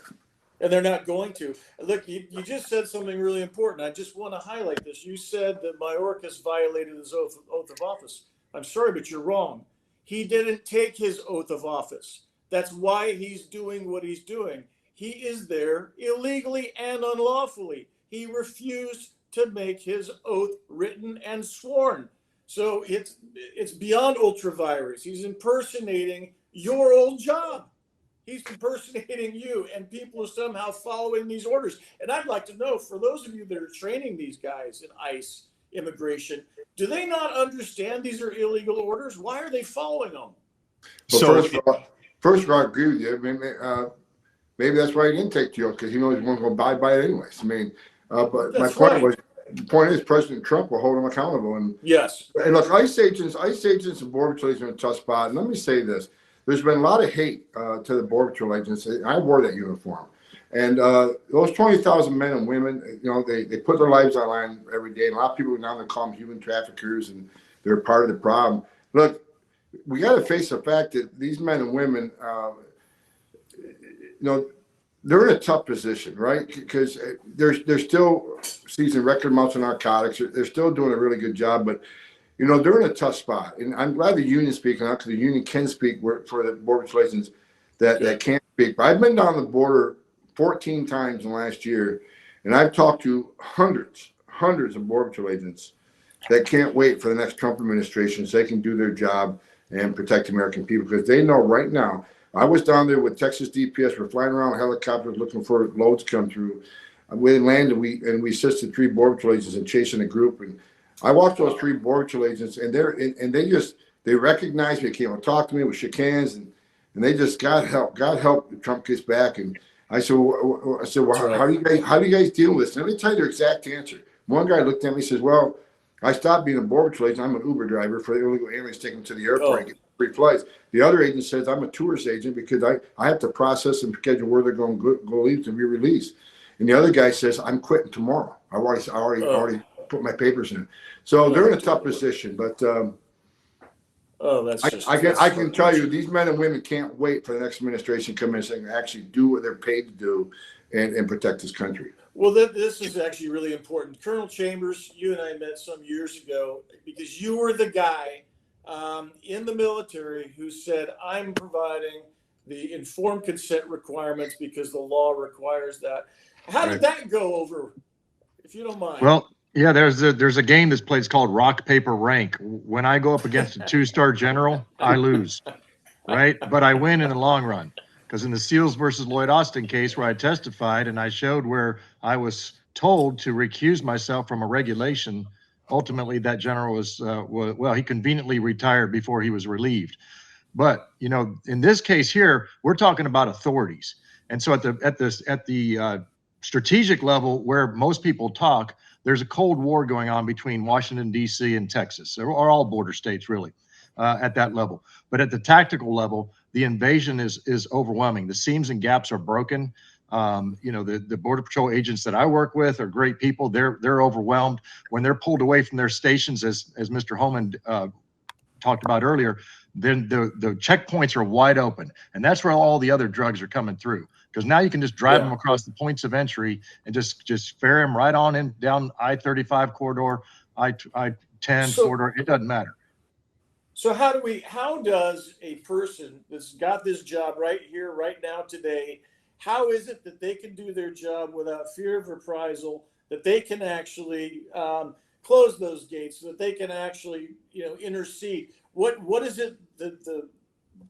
And they're not going to. Look, you just said something really important. I just want to highlight this. You said that Mayorkas violated his oath of office. I'm sorry, but you're wrong. He didn't take his oath of office. That's why he's doing what he's doing. He is there illegally and unlawfully. He refused to make his oath written and sworn. So it's beyond ultra virus. He's impersonating your old job. He's impersonating you, and people are somehow following these orders. And I'd like to know, for those of you that are training these guys in ICE immigration, do they not understand these are illegal orders? Why are they following them? Well, first of all, I agree with you. Maybe that's why he didn't take the oath, because he knows he's going to abide by it anyways. I mean, but that's the point is President Trump will hold him accountable. And yes. And look, ICE agents and Border Patrol agents are in a tough spot. And let me say this. There's been a lot of hate to the Border Patrol agents. I wore that uniform. And those 20,000 men and women, they put their lives on the line every day. And a lot of people now they call them human traffickers, and they're part of the problem. Look, we got to face the fact that these men and women, they're in a tough position, right? Because they're still seizing record amounts of narcotics. They're still doing a really good job, but they're in a tough spot. And I'm glad the union speaking out, because the union can speak for the Border Patrol agents that can't speak. But I've been down the border 14 times in the last year, and I've talked to hundreds of Border Patrol agents that can't wait for the next Trump administration so they can do their job and protect American people, because they know right now. I was down there with Texas DPS. We're flying around helicopters looking for loads come through. We landed, and we assisted 3 Border Patrol agents in chasing a group. And I walked those 3 Border Patrol agents, and they recognized me, came and talked to me, we shook hands, and they just God help Trump gets back. And I said, well, how do you guys deal with this? And let me tell you their exact answer. One guy looked at me and says, well, I stopped being a Border Patrol agent. I'm an Uber driver for the illegal aliens, take them to the airport and get free flights. The other agent says I'm a tourist agent because I have to process and schedule where they're going to go leave to be released. And the other guy says I'm quitting tomorrow. I already put my papers in. So they're in a tough position. But I can tell you these men and women can't wait for the next administration to come in and actually do what they're paid to do and protect this country. Well, this is actually really important. Colonel Chambers, you and I met some years ago because you were the guy in the military who said, I'm providing the informed consent requirements because the law requires that. How did that go over, if you don't mind? Well, yeah, there's a game that's played called rock, paper, rank. When I go up against a 2-star general, I lose. right? But I win in the long run. Because in the Seals versus Lloyd Austin case where I testified and I showed where I was told to recuse myself from a regulation, ultimately that general was well, he conveniently retired before he was relieved. But you know, in this case here, we're talking about authorities, and so at the strategic level where most people talk, there's a Cold War going on between Washington D.C. and Texas, or all border states really, at that level. But at the tactical level, the invasion is overwhelming. The seams and gaps are broken. You know, the Border Patrol agents that I work with are great people. They're overwhelmed when they're pulled away from their stations, as Mr. Homan talked about earlier. Then the checkpoints are wide open, and that's where all the other drugs are coming through. Because now you can just drive them across the points of entry and just ferry them right on in down I-35 corridor, I-10 corridor. It doesn't matter. So how does a person that's got this job right here, right now, today, how is it that they can do their job without fear of reprisal, that they can actually close those gates, so that they can actually, you know, intercede? What is it that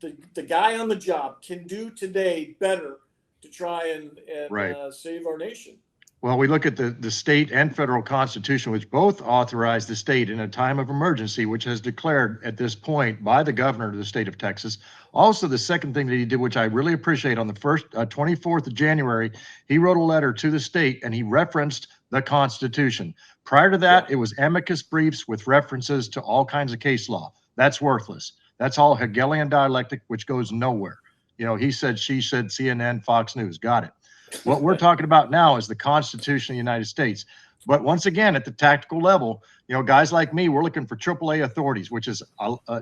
the guy on the job can do today better to try and save our nation? Well, we look at the state and federal constitution, which both authorize the state in a time of emergency, which has declared at this point by the governor of the state of Texas. Also, the second thing that he did, which I really appreciate, on the 24th of January, he wrote a letter to the state and he referenced the Constitution. Prior to that, it was amicus briefs with references to all kinds of case law. That's worthless. That's all Hegelian dialectic, which goes nowhere. You know, he said, she said, CNN, Fox News, got it. What we're talking about now is the Constitution of the United States. But once again, at the tactical level, you know, guys like me, we're looking for AAA authorities, which is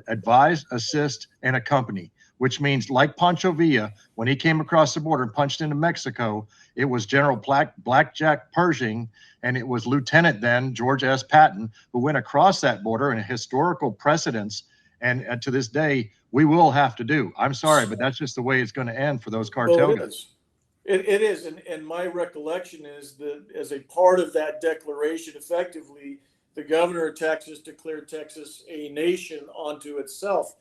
advise, assist, and accompany, which means like Pancho Villa, when he came across the border and punched into Mexico, it was General Blackjack Pershing, and it was Lieutenant then George S. Patton, who went across that border in a historical precedence. And to this day, we will have to do. I'm sorry, but that's just the way it's going to end for those cartel guys. It is, and my recollection is that as a part of that declaration, effectively, the governor of Texas declared Texas a nation unto itself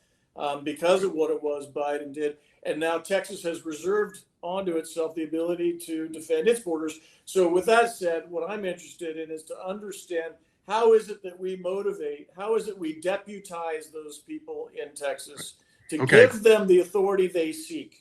because of what it was Biden did. And now Texas has reserved onto itself the ability to defend its borders. So with that said, what I'm interested in is to understand, how is it that we motivate, how is it we deputize those people in Texas to give them the authority they seek?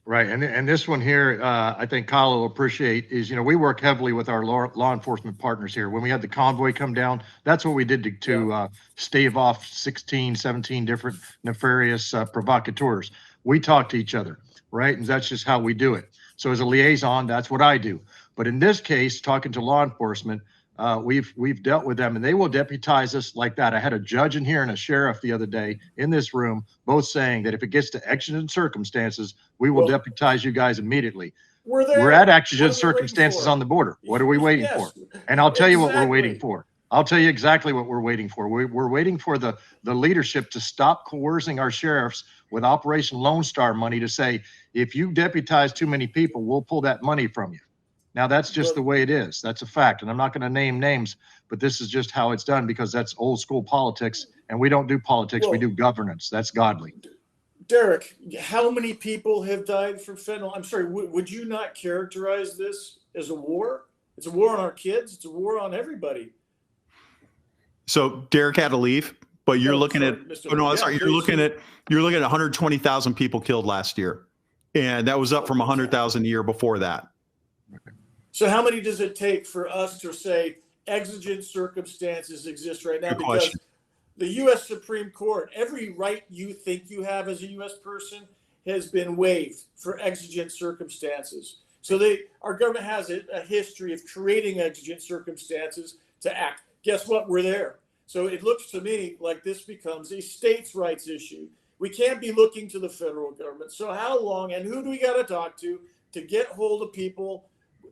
Right. And this one here, I think Kyle will appreciate is, you know, we work heavily with our law enforcement partners here. When we had the convoy come down, that's what we did to stave off 16, 17 different nefarious provocateurs. We talk to each other, right? And that's just how we do it. So as a liaison, that's what I do. But in this case, talking to law enforcement, we've dealt with them, and they will deputize us like that. I had a judge in here and a sheriff the other day in this room, both saying that if it gets to exigent circumstances, we will deputize you guys immediately. We're at exigent circumstances on the border. What are we waiting for? And I'll tell you what we're waiting for. I'll tell you exactly what we're waiting for. We're waiting for the leadership to stop coercing our sheriffs with Operation Lone Star money to say, if you deputize too many people, we'll pull that money from you. Now, that's just the way it is. That's a fact. And I'm not going to name names, but this is just how it's done, because that's old school politics. And we don't do politics. We do governance. That's godly. Derek, how many people have died from fentanyl? I'm sorry, would you not characterize this as a war? It's a war on our kids. It's a war on everybody. So Derek had to leave, but you're looking at, you're looking at 120,000 people killed last year. And that was up from 100,000 a year before that. So how many does it take for us to say exigent circumstances exist right now? Because the U.S. Supreme Court, every right you think you have as a U.S. person has been waived for exigent circumstances. So our government has a history of creating exigent circumstances to act. Guess what? We're there. So it looks to me like this becomes a states' rights issue. We can't be looking to the federal government. So how long and who do we got to talk to get hold of people?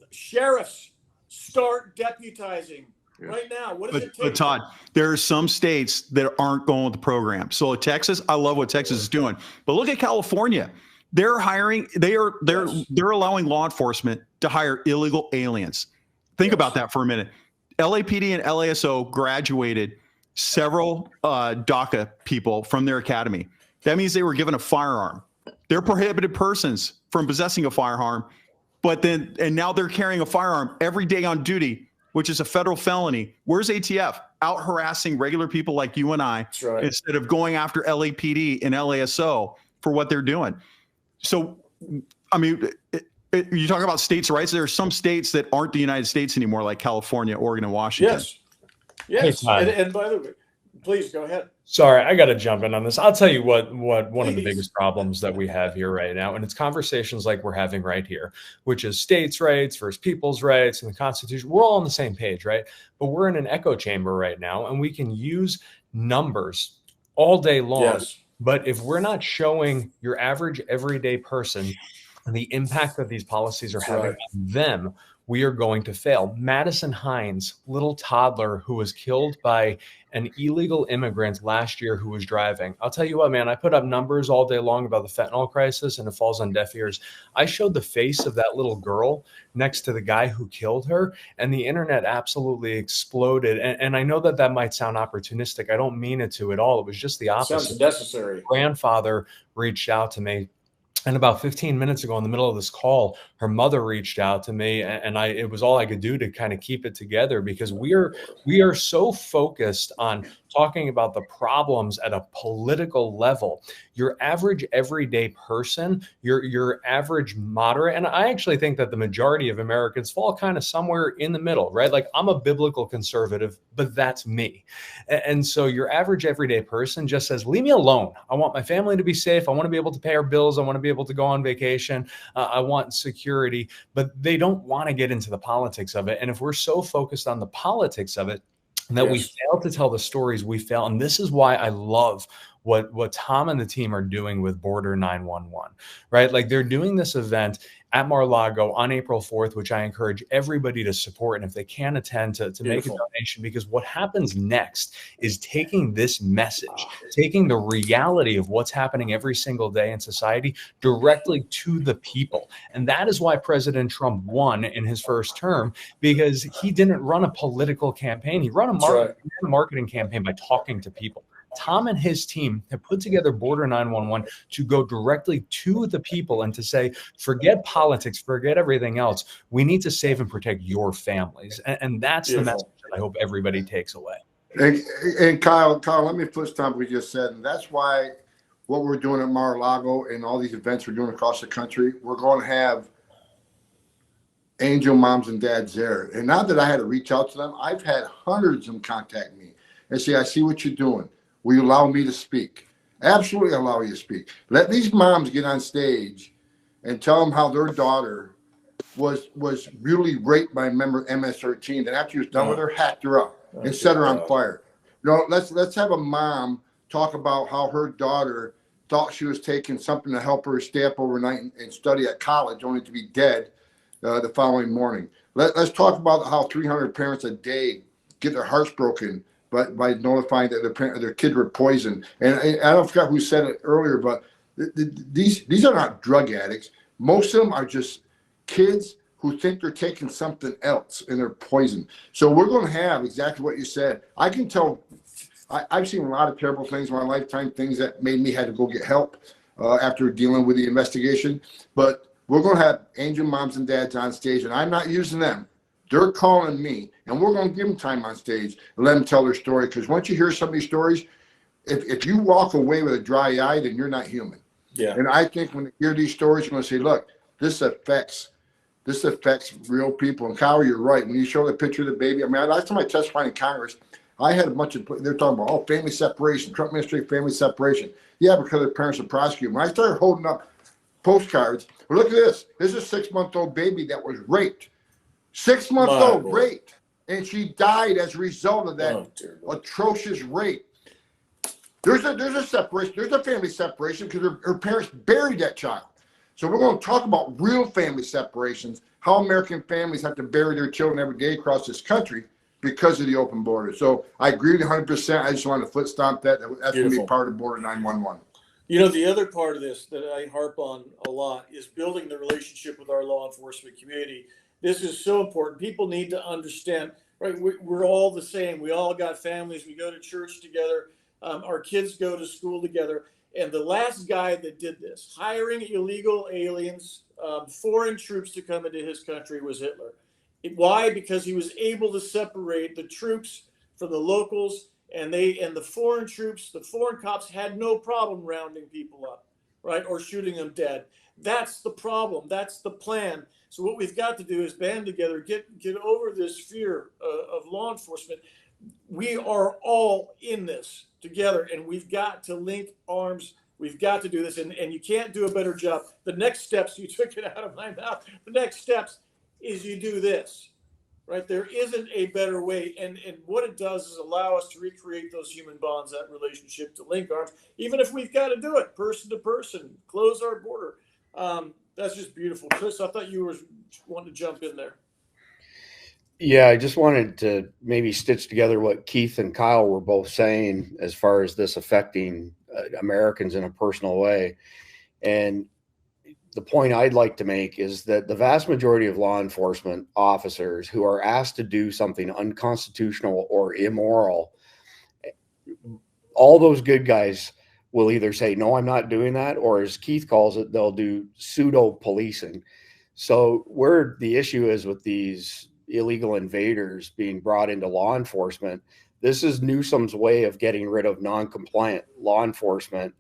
Sheriffs, start deputizing right now. What does it take? But Todd, there are some states that aren't going with the program. So Texas, I love what Texas is doing. But look at California. They're hiring, they're allowing law enforcement to hire illegal aliens. Think about that for a minute. LAPD and LASO graduated several DACA people from their academy. That means they were given a firearm. They're prohibited persons from possessing a firearm, and now they're carrying a firearm every day on duty, which is a federal felony. Where's ATF? Out harassing regular people like you and I, right, instead of going after LAPD and LASO for what they're doing. So, I mean, you talk about states' rights. There are some states that aren't the United States anymore, like California, Oregon, and Washington. Yes. Hey, and by the way, please go ahead. Sorry, I got to jump in on this. I'll tell you what one of the biggest problems that we have here right now, and it's conversations like we're having right here, which is states' rights versus people's rights and the Constitution. We're all on the same page, right? But we're in an echo chamber right now, and we can use numbers all day long. Yes. But if we're not showing your average everyday person the impact that these policies are having on them, we are going to fail. Madison Hines, little toddler who was killed by an illegal immigrant last year who was driving. I'll tell you what, man, I put up numbers all day long about the fentanyl crisis and it falls on deaf ears. I showed the face of that little girl next to the guy who killed her, and the internet absolutely exploded. And I know that that might sound opportunistic. I don't mean it to at all. It was just the opposite. Sounds necessary. Grandfather reached out to me. And about 15 minutes ago, in the middle of this call, her mother reached out to me, and it was all I could do to kind of keep it together, because we are so focused on talking about the problems at a political level. Your average everyday person, your average moderate, and I actually think that the majority of Americans fall kind of somewhere in the middle, right? Like, I'm a biblical conservative, but that's me. And so your average everyday person just says, leave me alone. I want my family to be safe. I want to be able to pay our bills. I want to be able to go on vacation. I want security, but they don't want to get into the politics of it. And if we're so focused on the politics of it, that we fail to tell the stories, we fail. And this is why I love what Tom and the team are doing with Border 911, right? Like, they're doing this event at Mar-a-Lago on April 4th, which I encourage everybody to support. And if they can attend, to make a donation, because what happens next is taking this message, taking the reality of what's happening every single day in society directly to the people. And that is why President Trump won in his first term, because he didn't run a political campaign. He ran a marketing campaign by talking to people. Tom and his team have put together Border 911 to go directly to the people and to say, forget politics, forget everything else. We need to save and protect your families. And that's the message that I hope everybody takes away. And Kyle, let me put something we just said. And that's why what we're doing at Mar-a-Lago and all these events we're doing across the country, we're going to have angel moms and dads there. And now that I had to reach out to them, I've had hundreds of them contact me and say, I see what you're doing. Will you allow me to speak? Absolutely allow you to speak. Let these moms get on stage and tell them how their daughter was brutally raped by a member of MS-13. Then after she was done with her, hacked her up and set her on fire. You know, let's have a mom talk about how her daughter thought she was taking something to help her stay up overnight and study at college, only to be dead the following morning. Let's talk about how 300 parents a day get their hearts broken by notifying that their kids were poisoned. And I don't forget who said it earlier, but these are not drug addicts. Most of them are just kids who think they're taking something else and they're poisoned. So we're going to have exactly what you said. I can tell, I've seen a lot of terrible things in my lifetime, things that made me had to go get help after dealing with the investigation. But we're going to have angel moms and dads on stage, and I'm not using them. They're calling me, and we're going to give them time on stage and let them tell their story. Because once you hear some of these stories, if you walk away with a dry eye, then you're not human. Yeah. And I think when they hear these stories, you're going to say, look, this affects real people. And Kyle, you're right. When you show the picture of the baby, I mean, last time I testified in Congress, I had a bunch of, they're talking about, family separation, Trump administration, family separation. Yeah, because their parents are prosecuted. When I started holding up postcards, well, look at this. This is a 6-month-old baby that was raped. 6-month-old raped. And she died as a result of that atrocious rape. There's a separation. There's a family separation because her parents buried that child. So we're going to talk about real family separations, how American families have to bury their children every day across this country because of the open border. So I agree with you 100%. I just want to foot stomp that. That's going to be part of Border 911. You know, the other part of this that I harp on a lot is building the relationship with our law enforcement community. This is so important. People need to understand, right? We're all the same. We all got families. We go to church together. Our kids go to school together. And the last guy that did this, hiring illegal aliens, foreign troops to come into his country, was Hitler. Why? Because he was able to separate the troops from the locals, and the foreign troops, the foreign cops had no problem rounding people up, right, or shooting them dead. That's the problem. That's the plan. So what we've got to do is band together, get over this fear of law enforcement. We are all in this together, and we've got to link arms. We've got to do this, and you can't do a better job. The next steps, you took it out of my mouth. The next steps is you do this, right? There isn't a better way, and what it does is allow us to recreate those human bonds, that relationship, to link arms, even if we've got to do it person to person, close our border. That's just beautiful. Chris, I thought you were wanting to jump in there. Yeah, I just wanted to maybe stitch together what Keith and Kyle were both saying as far as this affecting Americans in a personal way. And the point I'd like to make is that the vast majority of law enforcement officers who are asked to do something unconstitutional or immoral, all those good guys will either say, no, I'm not doing that, or as Keith calls it, they'll do pseudo policing. So where the issue is with these illegal invaders being brought into law enforcement, this is Newsom's way of getting rid of non-compliant law enforcement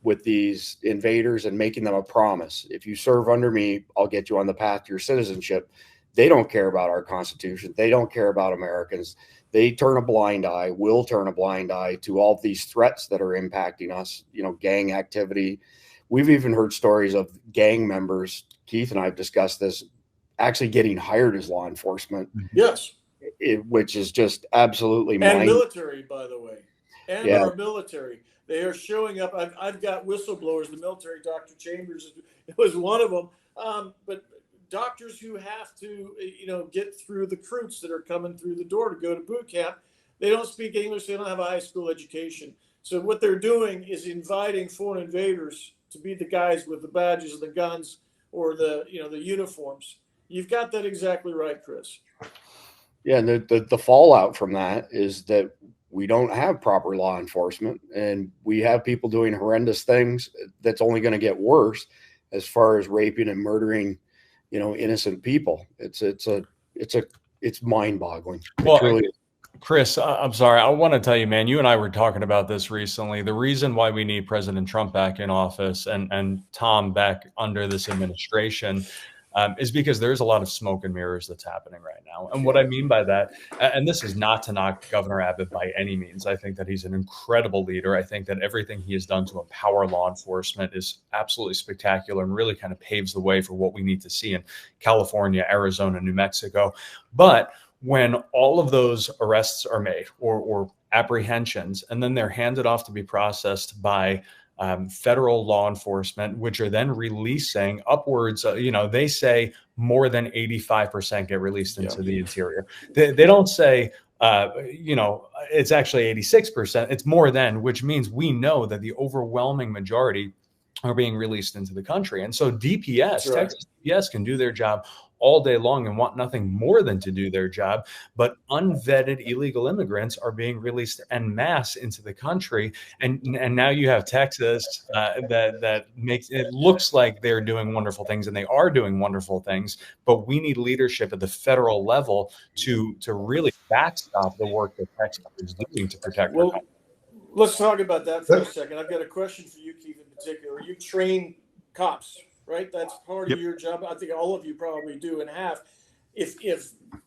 with these invaders and making them a promise. If you serve under me, I'll get you on the path to your citizenship. They don't care about our Constitution. They don't care about Americans. They turn a blind eye, will turn a blind eye to all of these threats that are impacting us, gang activity. We've even heard stories of gang members, Keith and I have discussed this, actually getting hired as law enforcement. Yes. Which is just absolutely and military, by the way, and yeah. Our military. They are showing up. I've got whistleblowers, the military, Dr. Chambers was one of them. But doctors who have to, get through the recruits that are coming through the door to go to boot camp, they don't speak English. They don't have a high school education. So what they're doing is inviting foreign invaders to be the guys with the badges and the guns or the uniforms. You've got that exactly right, Chris. Yeah, and the fallout from that is that we don't have proper law enforcement, and we have people doing horrendous things that's only going to get worse as far as raping and murdering, innocent people. It's mind-boggling. Well, really, Chris, I'm sorry. I want to tell you, man, you and I were talking about this recently. The reason why we need President Trump back in office and Tom back under this administration is because there's a lot of smoke and mirrors that's happening right now. And what I mean by that, and this is not to knock Governor Abbott by any means. I think that he's an incredible leader. I think that everything he has done to empower law enforcement is absolutely spectacular and really kind of paves the way for what we need to see in California, Arizona, New Mexico. But when all of those arrests are made or apprehensions, and then they're handed off to be processed by federal law enforcement, which are then releasing upwards, they say more than 85% get released into the interior. They don't say, it's actually 86%. It's more than, which means we know that the overwhelming majority are being released into the country. And so DPS, right. Texas DPS can do their job all day long and want nothing more than to do their job. But unvetted illegal immigrants are being released en masse into the country. And now you have Texas that makes it looks like they're doing wonderful things, and they are doing wonderful things. But we need leadership at the federal level to really backstop the work that Texas is doing to protect our country. Let's talk about that for a second. I've got a question for you, Keith, in particular. You train cops, right? That's part of your job. I think all of you probably do and have. If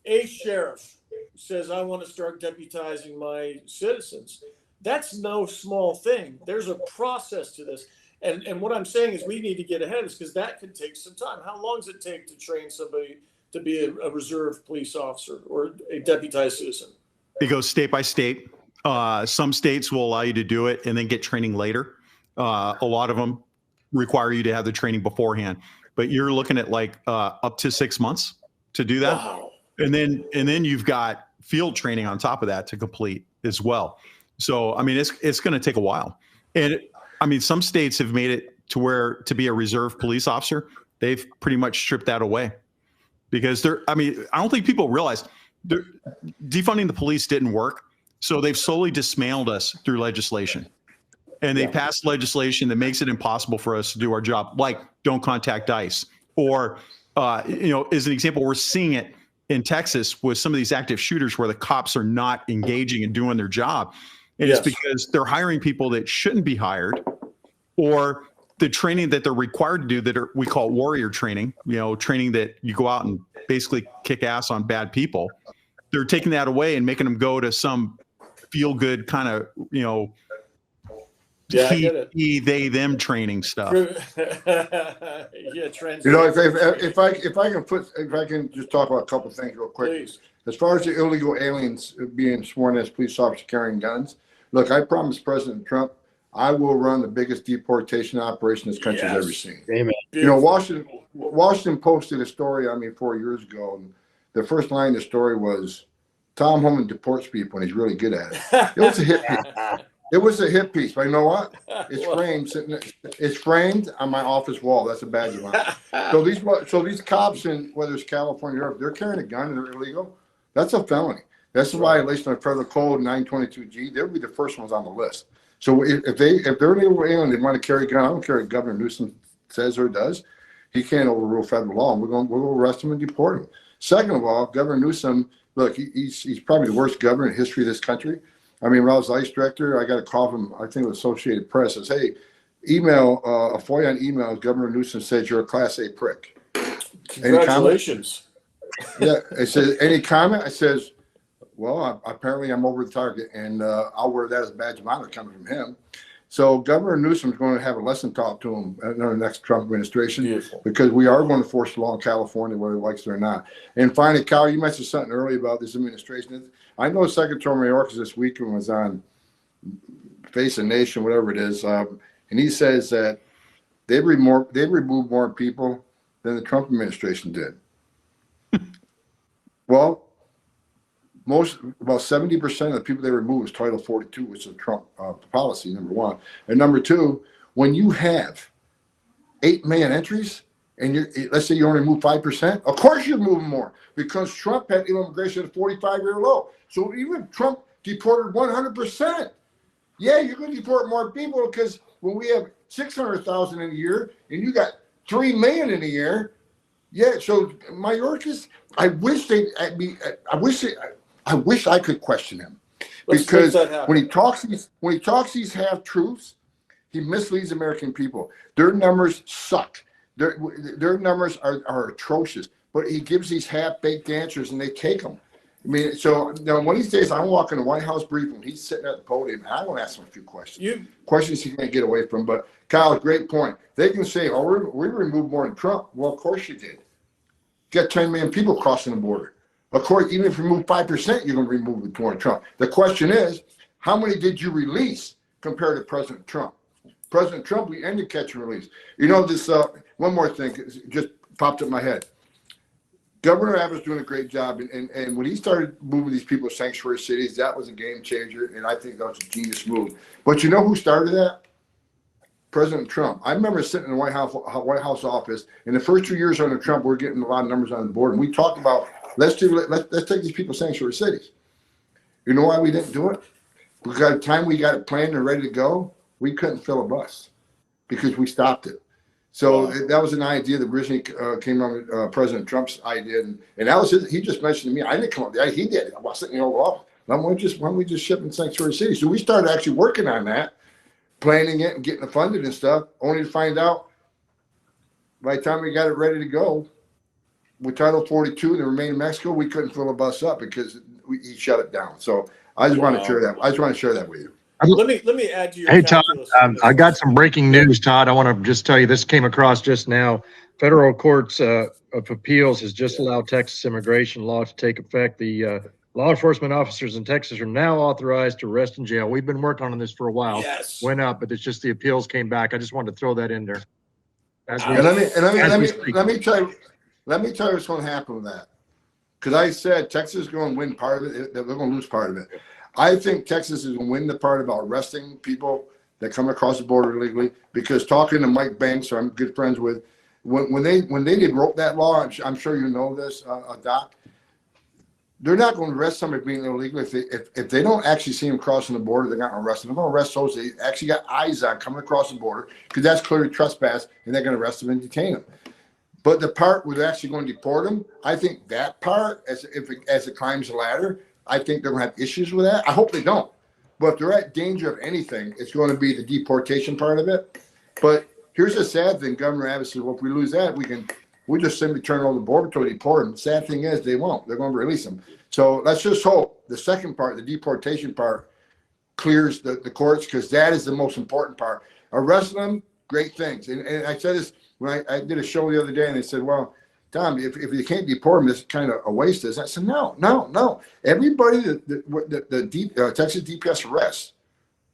a sheriff says, I want to start deputizing my citizens, that's no small thing. There's a process to this. And what I'm saying is we need to get ahead of this because that could take some time. How long does it take to train somebody to be a reserve police officer or a deputized citizen? It goes state by state. Some states will allow you to do it and then get training later. A lot of them require you to have the training beforehand, but you're looking at like up to 6 months to do that. Wow. And then you've got field training on top of that to complete as well. So, I mean, it's going to take a while. And some states have made it to where to be a reserve police officer, they've pretty much stripped that away because I don't think people realize defunding the police didn't work. So they've slowly dismantled us through legislation. and they passed legislation that makes it impossible for us to do our job, like don't contact ICE. Or, as an example, we're seeing it in Texas with some of these active shooters where the cops are not engaging and doing their job. And it's because they're hiring people that shouldn't be hired, or the training that they're required to do that we call warrior training, training that you go out and basically kick ass on bad people. They're taking that away and making them go to some feel good kind of, they, them training stuff. If I can just talk about a couple of things real quick. Please. As far as the illegal aliens being sworn as police officers carrying guns, look, I promised President Trump I will run the biggest deportation operation this country's ever seen. Amen. Washington posted a story on me 4 years ago, and the first line of the story was, Tom Homan deports people and he's really good at it. It was a hit piece. It was a hit piece, but you know what? It's framed on my office wall. That's a badge of honor. So these cops in whether it's California or if they're carrying a gun and they're illegal, that's a felony. That's a violation of federal code 922G. They'll be the first ones on the list. So if they're an illegal alien, they want to carry a gun. I don't care what Governor Newsom says or does. He can't overrule federal law. And we'll arrest him and deport him. Second of all, Governor Newsom, look, he's probably the worst governor in the history of this country. I mean, when I was ICE director, I got a call from, I think it was Associated Press, says, hey, email, a FOIA on email, Governor Newsom says you're a Class A prick. Congratulations. Yeah, it says, any comment? I says, well, apparently I'm over the target, and I'll wear that as a badge of honor coming from him. So Governor Newsom is going to have a lesson taught to him in the next Trump administration, because we are going to force the law in California, whether he likes it or not. And finally, Kyle, you mentioned something earlier about this administration. I know Secretary Mayorkas this weekend was on Face the Nation, whatever it is, and he says that they've removed more people than the Trump administration did. Well, about 70% of the people they removed is Title 42, which is a Trump policy, number one. And number two, when you have 8 million entries and let's say you only remove 5%, of course you're moving more, because Trump had immigration at a 45-year low. So even Trump deported 100%. Yeah, you're going to deport more people, because when we have 600,000 in a year and you got 3 million in a year, yeah. So Mayorkas, I wish I could question him, because when he talks these half truths, he misleads American people. Their numbers suck. Their numbers are atrocious. But he gives these half-baked answers, and they take them. I mean, so now one of these days, I'm walking the White House briefing. He's sitting at the podium, and I want to ask him a few questions. Questions he can't get away from. But Kyle, great point. They can say, "Oh, we removed more than Trump." Well, of course you did. You got 10 million people crossing the border. Of course, even if you remove 5%, you're going to remove it toward Trump. The question is, how many did you release compared to President Trump? President Trump, we ended catch and release. You know, this one more thing just popped up in my head. Governor Abbott's doing a great job, and when he started moving these people to sanctuary cities, that was a game changer, and I think that was a genius move. But you know who started that? President Trump. I remember sitting in the White House office, in the first 2 years under Trump, we're getting a lot of numbers on the board, and we talked about let's take these people to sanctuary cities. You know why we didn't do it? Because by the time we got it planned and ready to go, we couldn't fill a bus because we stopped it. So that was an idea that originally came from President Trump's idea, and that was he just mentioned to me. I didn't come up with that. He did. I was sitting in the Oval Office. Why don't we just ship in sanctuary cities? So we started actually working on that, planning it and getting it funded and stuff, only to find out by the time we got it ready to go, with Title 42 and the remain in Mexico, we couldn't fill a bus up because he shut it down. So I just want to share that. I just want to share that with you. Let me add to your. Hey, Todd, I got some breaking news, Todd. I want to just tell you, this came across just now. Federal Courts of Appeals has just allowed Texas immigration law to take effect. The law enforcement officers in Texas are now authorized to arrest and jail. We've been working on this for a while. Yes. Went up, but it's just the appeals came back. I just wanted to throw that in there. Let me tell you what's going to happen with that. Because I said Texas is going to win part of it. They're going to lose part of it. I think Texas is going to win the part about arresting people that come across the border illegally. Because talking to Mike Banks, who I'm good friends with, when they wrote that law, I'm sure you know this, Doc. they're not going to arrest somebody being illegal if they don't actually see them crossing the border. They're not going to arrest them. They're going to arrest those they actually got eyes on coming across the border, because that's clearly trespass, and they're going to arrest them and detain them. But the part where they're actually going to deport them, I think that part, as it climbs the ladder, I think they're going to have issues with that. I hope they don't. But if they're at danger of anything, it's going to be the deportation part of it. But here's the sad thing, Governor Abbott said, well, if we lose that, we just simply turn over the border to deport them. The sad thing is they won't. They're going to release them. So let's just hope the second part, the deportation part, clears the courts, because that is the most important part. Arresting them, great things. And I said this when I did a show the other day, and they said, well, Tom, if you can't deport them, it's kind of a waste. I said, no. Everybody the Texas DPS arrests,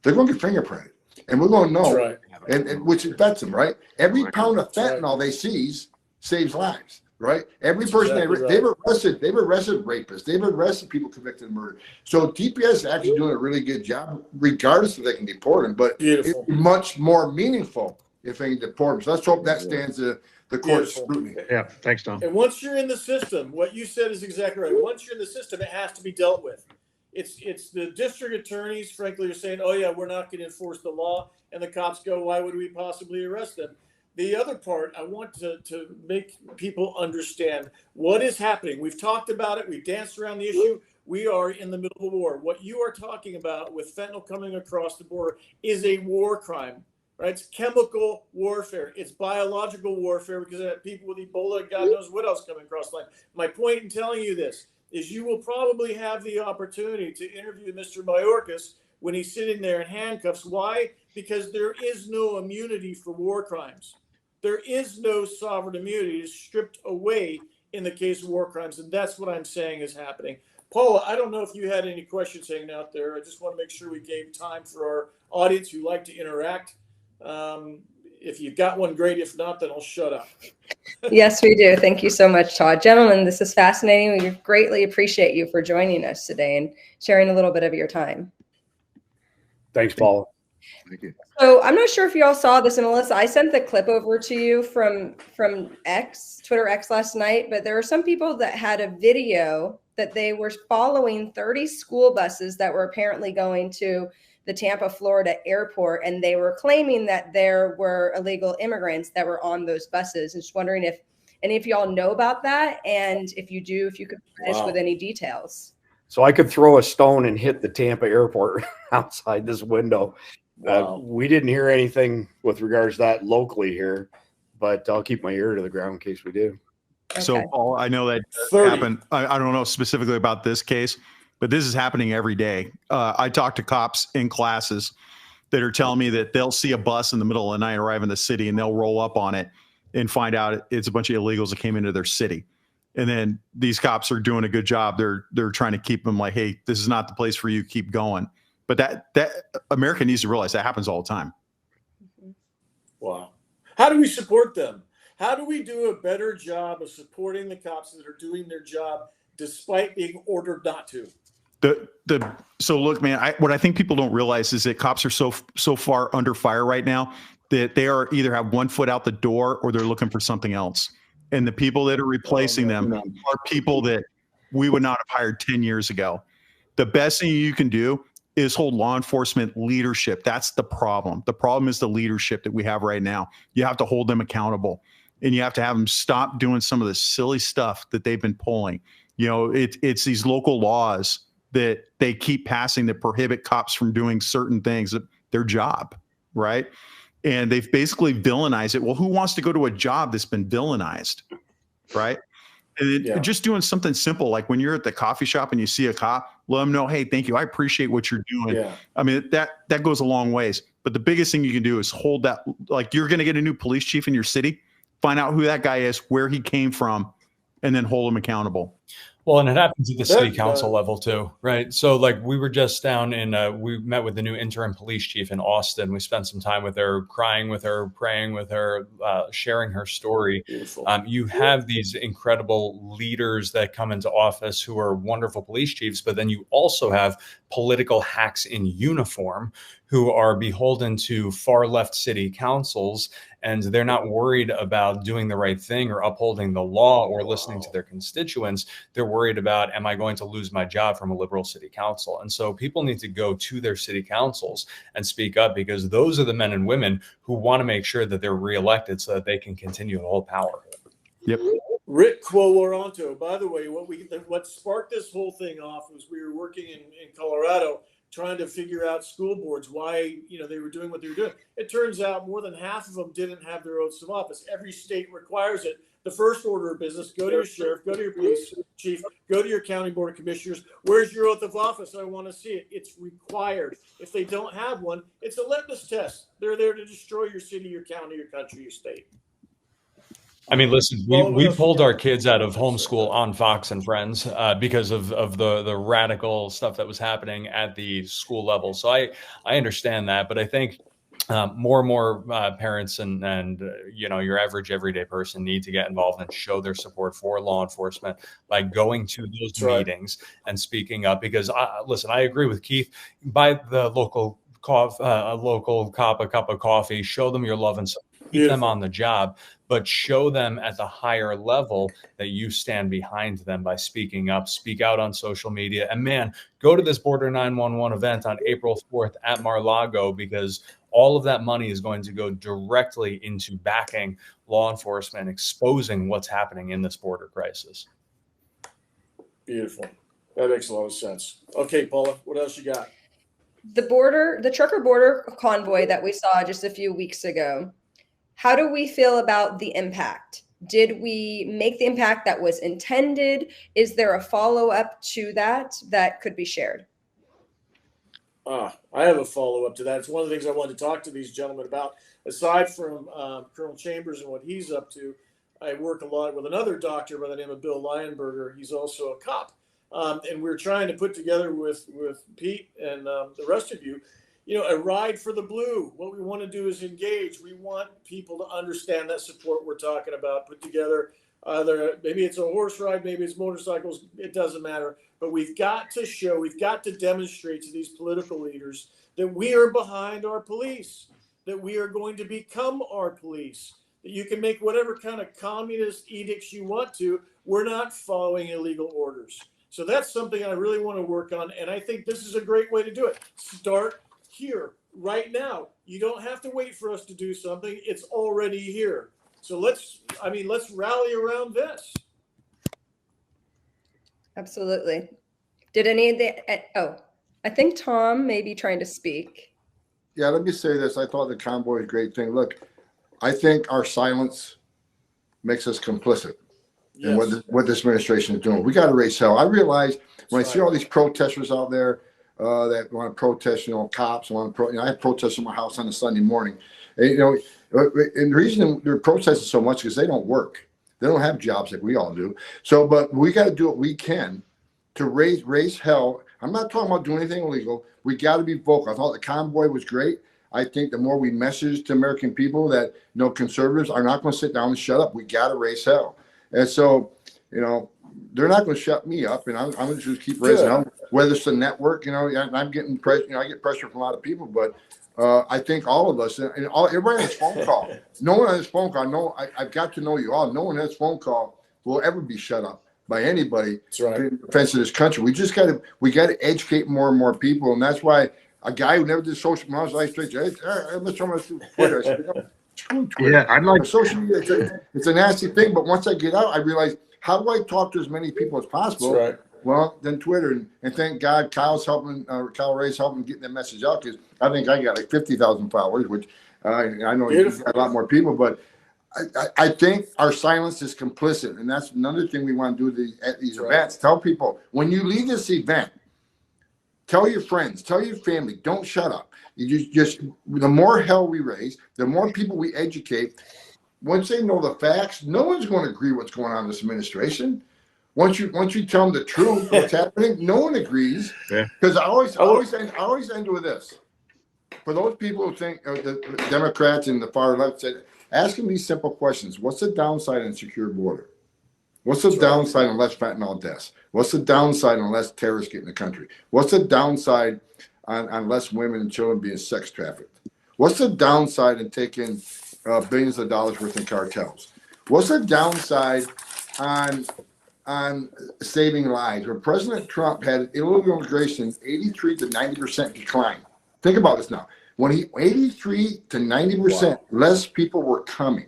they're going to get fingerprinted. And we're going to know, right. and which vets them, right? Every pound of fentanyl they seize saves lives, right? Every person they've arrested rapists, they've arrested people convicted of murder. So DPS is actually doing a really good job, regardless if they can deport them. But it's much more meaningful if they can deport them. So let's hope that stands the court's scrutiny. Yeah, thanks, Tom. And once you're in the system, what you said is exactly right. Once you're in the system, it has to be dealt with. It's the district attorneys, frankly, are saying, oh, yeah, we're not going to enforce the law. And the cops go, why would we possibly arrest them? The other part, I want to make people understand what is happening. We've talked about it. We've danced around the issue. We are in the middle of a war. What you are talking about with fentanyl coming across the border is a war crime, right? It's chemical warfare. It's biological warfare, because I have people with Ebola, God knows what else coming across the line. My point in telling you this is you will probably have the opportunity to interview Mr. Mayorkas when he's sitting there in handcuffs. Why? Because there is no immunity for war crimes. There is no sovereign immunity. It's stripped away in the case of war crimes, and that's what I'm saying is happening. Paula, I don't know if you had any questions hanging out there. I just want to make sure we gave time for our audience who like to interact. If you've got one, great. If not, then I'll shut up. Yes, we do. Thank you so much, Todd. Gentlemen, this is fascinating. We greatly appreciate you for joining us today and sharing a little bit of your time. Thanks, Paula. Thank you. So I'm not sure if you all saw this, and Melissa, I sent the clip over to you from Twitter X last night, but there were some people that had a video that they were following 30 school buses that were apparently going to the Tampa, Florida airport, and they were claiming that there were illegal immigrants that were on those buses. I'm just wondering if any of y'all know about that, and if you do, if you could finish with any details. So I could throw a stone and hit the Tampa airport outside this window. Wow. We didn't hear anything with regards to that locally here, but I'll keep my ear to the ground in case we do. Okay. So, Paul, I know that 30. happened. I don't know specifically about this case, but this is happening every day. I talk to cops in classes that are telling me that they'll see a bus in the middle of the night arrive in the city, and they'll roll up on it and find out it's a bunch of illegals that came into their city. And then these cops are doing a good job. They're trying to keep them like, hey, this is not the place for you. Keep going. But that America needs to realize that happens all the time. Wow. How do we support them? How do we do a better job of supporting the cops that are doing their job despite being ordered not to? So look, man, what I think people don't realize is that cops are so far under fire right now that they are either have one foot out the door or they're looking for something else. And the people that are replacing them are people that we would not have hired 10 years ago. The best thing you can do is hold law enforcement leadership. That's the problem. The problem is the leadership that we have right now. You have to hold them accountable, and you have to have them stop doing some of the silly stuff that they've been pulling. You know, it's these local laws that they keep passing that prohibit cops from doing certain things, their job, right? And they've basically villainized it. Well, who wants to go to a job that's been villainized, right? And just doing something simple, like when you're at the coffee shop and you see a cop, let them know, hey, thank you. I appreciate what you're doing. Yeah. I mean, that goes a long ways. But the biggest thing you can do is hold that, like you're going to get a new police chief in your city, find out who that guy is, where he came from, and then hold him accountable. Well, and it happens at the city council level too, right? So like we were just down in, we met with the new interim police chief in Austin. We spent some time with her, crying with her, praying with her, sharing her story. You have these incredible leaders that come into office who are wonderful police chiefs, but then you also have political hacks in uniform who are beholden to far left city councils, and they're not worried about doing the right thing or upholding the law or listening to their constituents. They're worried about, am I going to lose my job from a liberal city council? And so people need to go to their city councils and speak up, because those are the men and women who want to make sure that they're reelected so that they can continue to hold power. Yep. Rick Quo Loranto, by the way, what sparked this whole thing off was we were working in Colorado trying to figure out school boards, why they were doing what they were doing. It turns out more than half of them didn't have their oaths of office. Every state requires it. The first order of business: go to your sheriff, go to your police chief, go to your county board of commissioners. Where's your oath of office? I want to see it. It's required. If they don't have one, it's a litmus test. They're there to destroy your city, your county, your country, your state. I mean, listen, we pulled our kids out of homeschool on Fox and Friends because of the radical stuff that was happening at the school level. So I understand that, but I think more and more parents and your average everyday person need to get involved and show their support for law enforcement by going to those meetings and speaking up. Because listen, I agree with Keith. Buy the local cop a cup of coffee, show them your love and support. Keep them on the job, but show them at the higher level that you stand behind them by speaking up, speak out on social media. And man, go to this Border 911 event on April 4th at Mar-a-Lago, because all of that money is going to go directly into backing law enforcement, exposing what's happening in this border crisis. Beautiful. That makes a lot of sense. Okay, Paula, what else you got? The trucker border convoy that we saw just a few weeks ago. How do we feel about the impact? Did we make the impact that was intended? Is there a follow-up to that could be shared? I have a follow-up to that. It's one of the things I wanted to talk to these gentlemen about. Aside from Colonel Chambers and what he's up to, I work a lot with another doctor by the name of Bill Lionberger. He's also a cop. And we're trying to put together with Pete and the rest of you, a ride for the blue. What we want to do is engage. We want people to understand that support we're talking about, put together. Maybe it's a horse ride, maybe it's motorcycles. It doesn't matter. But we've got to demonstrate to these political leaders that we are behind our police, that we are going to become our police, that you can make whatever kind of communist edicts you want to. We're not following illegal orders. So that's something I really want to work on. And I think this is a great way to do it. Start here right now. You don't have to wait for us to do something. It's already here. So let's rally around this. Absolutely. Did any of the I think Tom may be trying to speak. Yeah, let me say this. I thought the convoy was a great thing. Look, I think our silence makes us complicit in what this administration is doing. We got to raise hell. I realize when I see all these protesters out there that want to protest, cops want to I have protests in my house on a Sunday morning. And, and the reason they're protesting so much is they don't work. They don't have jobs like we all do. So, but we got to do what we can to raise hell. I'm not talking about doing anything illegal. We got to be vocal. I thought the convoy was great. I think the more we message to American people that conservatives are not going to sit down and shut up. We got to raise hell. And so, they're not going to shut me up, and I'm going to just keep raising hell. Whether it's the network, I'm getting pressure. I get pressure from a lot of people, but I think all of us, and everybody on this phone call, no one on this phone call, I've got to know you all. No one on this phone call will ever be shut up by anybody in defense of this country. We got to educate more and more people, and that's why a guy who never did social media, I was like, let's do Twitter. I said, screw Twitter. Yeah, I'd like social media. It's a nasty thing, but once I get out, I realize, how do I talk to as many people as possible? That's right. Well, then Twitter, and thank God Kyle's helping, Kyle Reyes helping getting that message out, because I think I got like 50,000 followers, which I know you've got a lot more people, but I think our silence is complicit, and that's another thing we want to do at these events. Tell people, when you leave this event, tell your friends, tell your family, don't shut up. You just the more hell we raise, the more people we educate. Once they know the facts, no one's going to agree what's going on in this administration. Once you tell them the truth, what's happening, no one agrees. Because I always end with this. For those people who think the Democrats and the far left said, ask them these simple questions. What's the downside in a secure border? What's the downside in less fentanyl deaths? What's the downside in less terrorists get in the country? What's the downside on less women and children being sex trafficked? What's the downside in taking billions of dollars worth in cartels? What's the downside on saving lives? Where President Trump had illegal immigration 83 to 90% decline. Think about this now. When 83 to 90% less people were coming,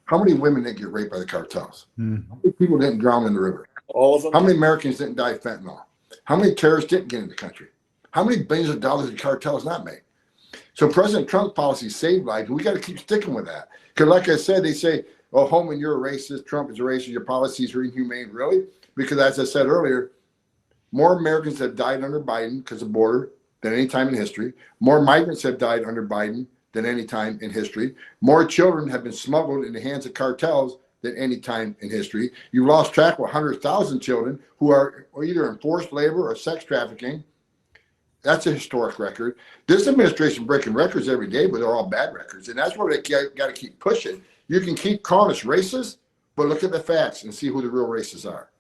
how many women didn't get raped by the cartels? How many people didn't drown in the river? All of them. How many Americans didn't die of fentanyl? How many terrorists didn't get in the country? How many billions of dollars did cartels not make? So President Trump's policy saved lives. We got to keep sticking with that. Because like I said, they say, oh, Homan, you're a racist. Trump is a racist. Your policies are inhumane. Really? Because as I said earlier, more Americans have died under Biden because of the border than any time in history. More migrants have died under Biden than any time in history. More children have been smuggled in the hands of cartels than any time in history. You lost track of 100,000 children who are either in forced labor or sex trafficking. That's a historic record. This administration breaking records every day, but they're all bad records. And that's where they got to keep pushing. You can keep calling us racist, but look at the facts and see who the real racists are.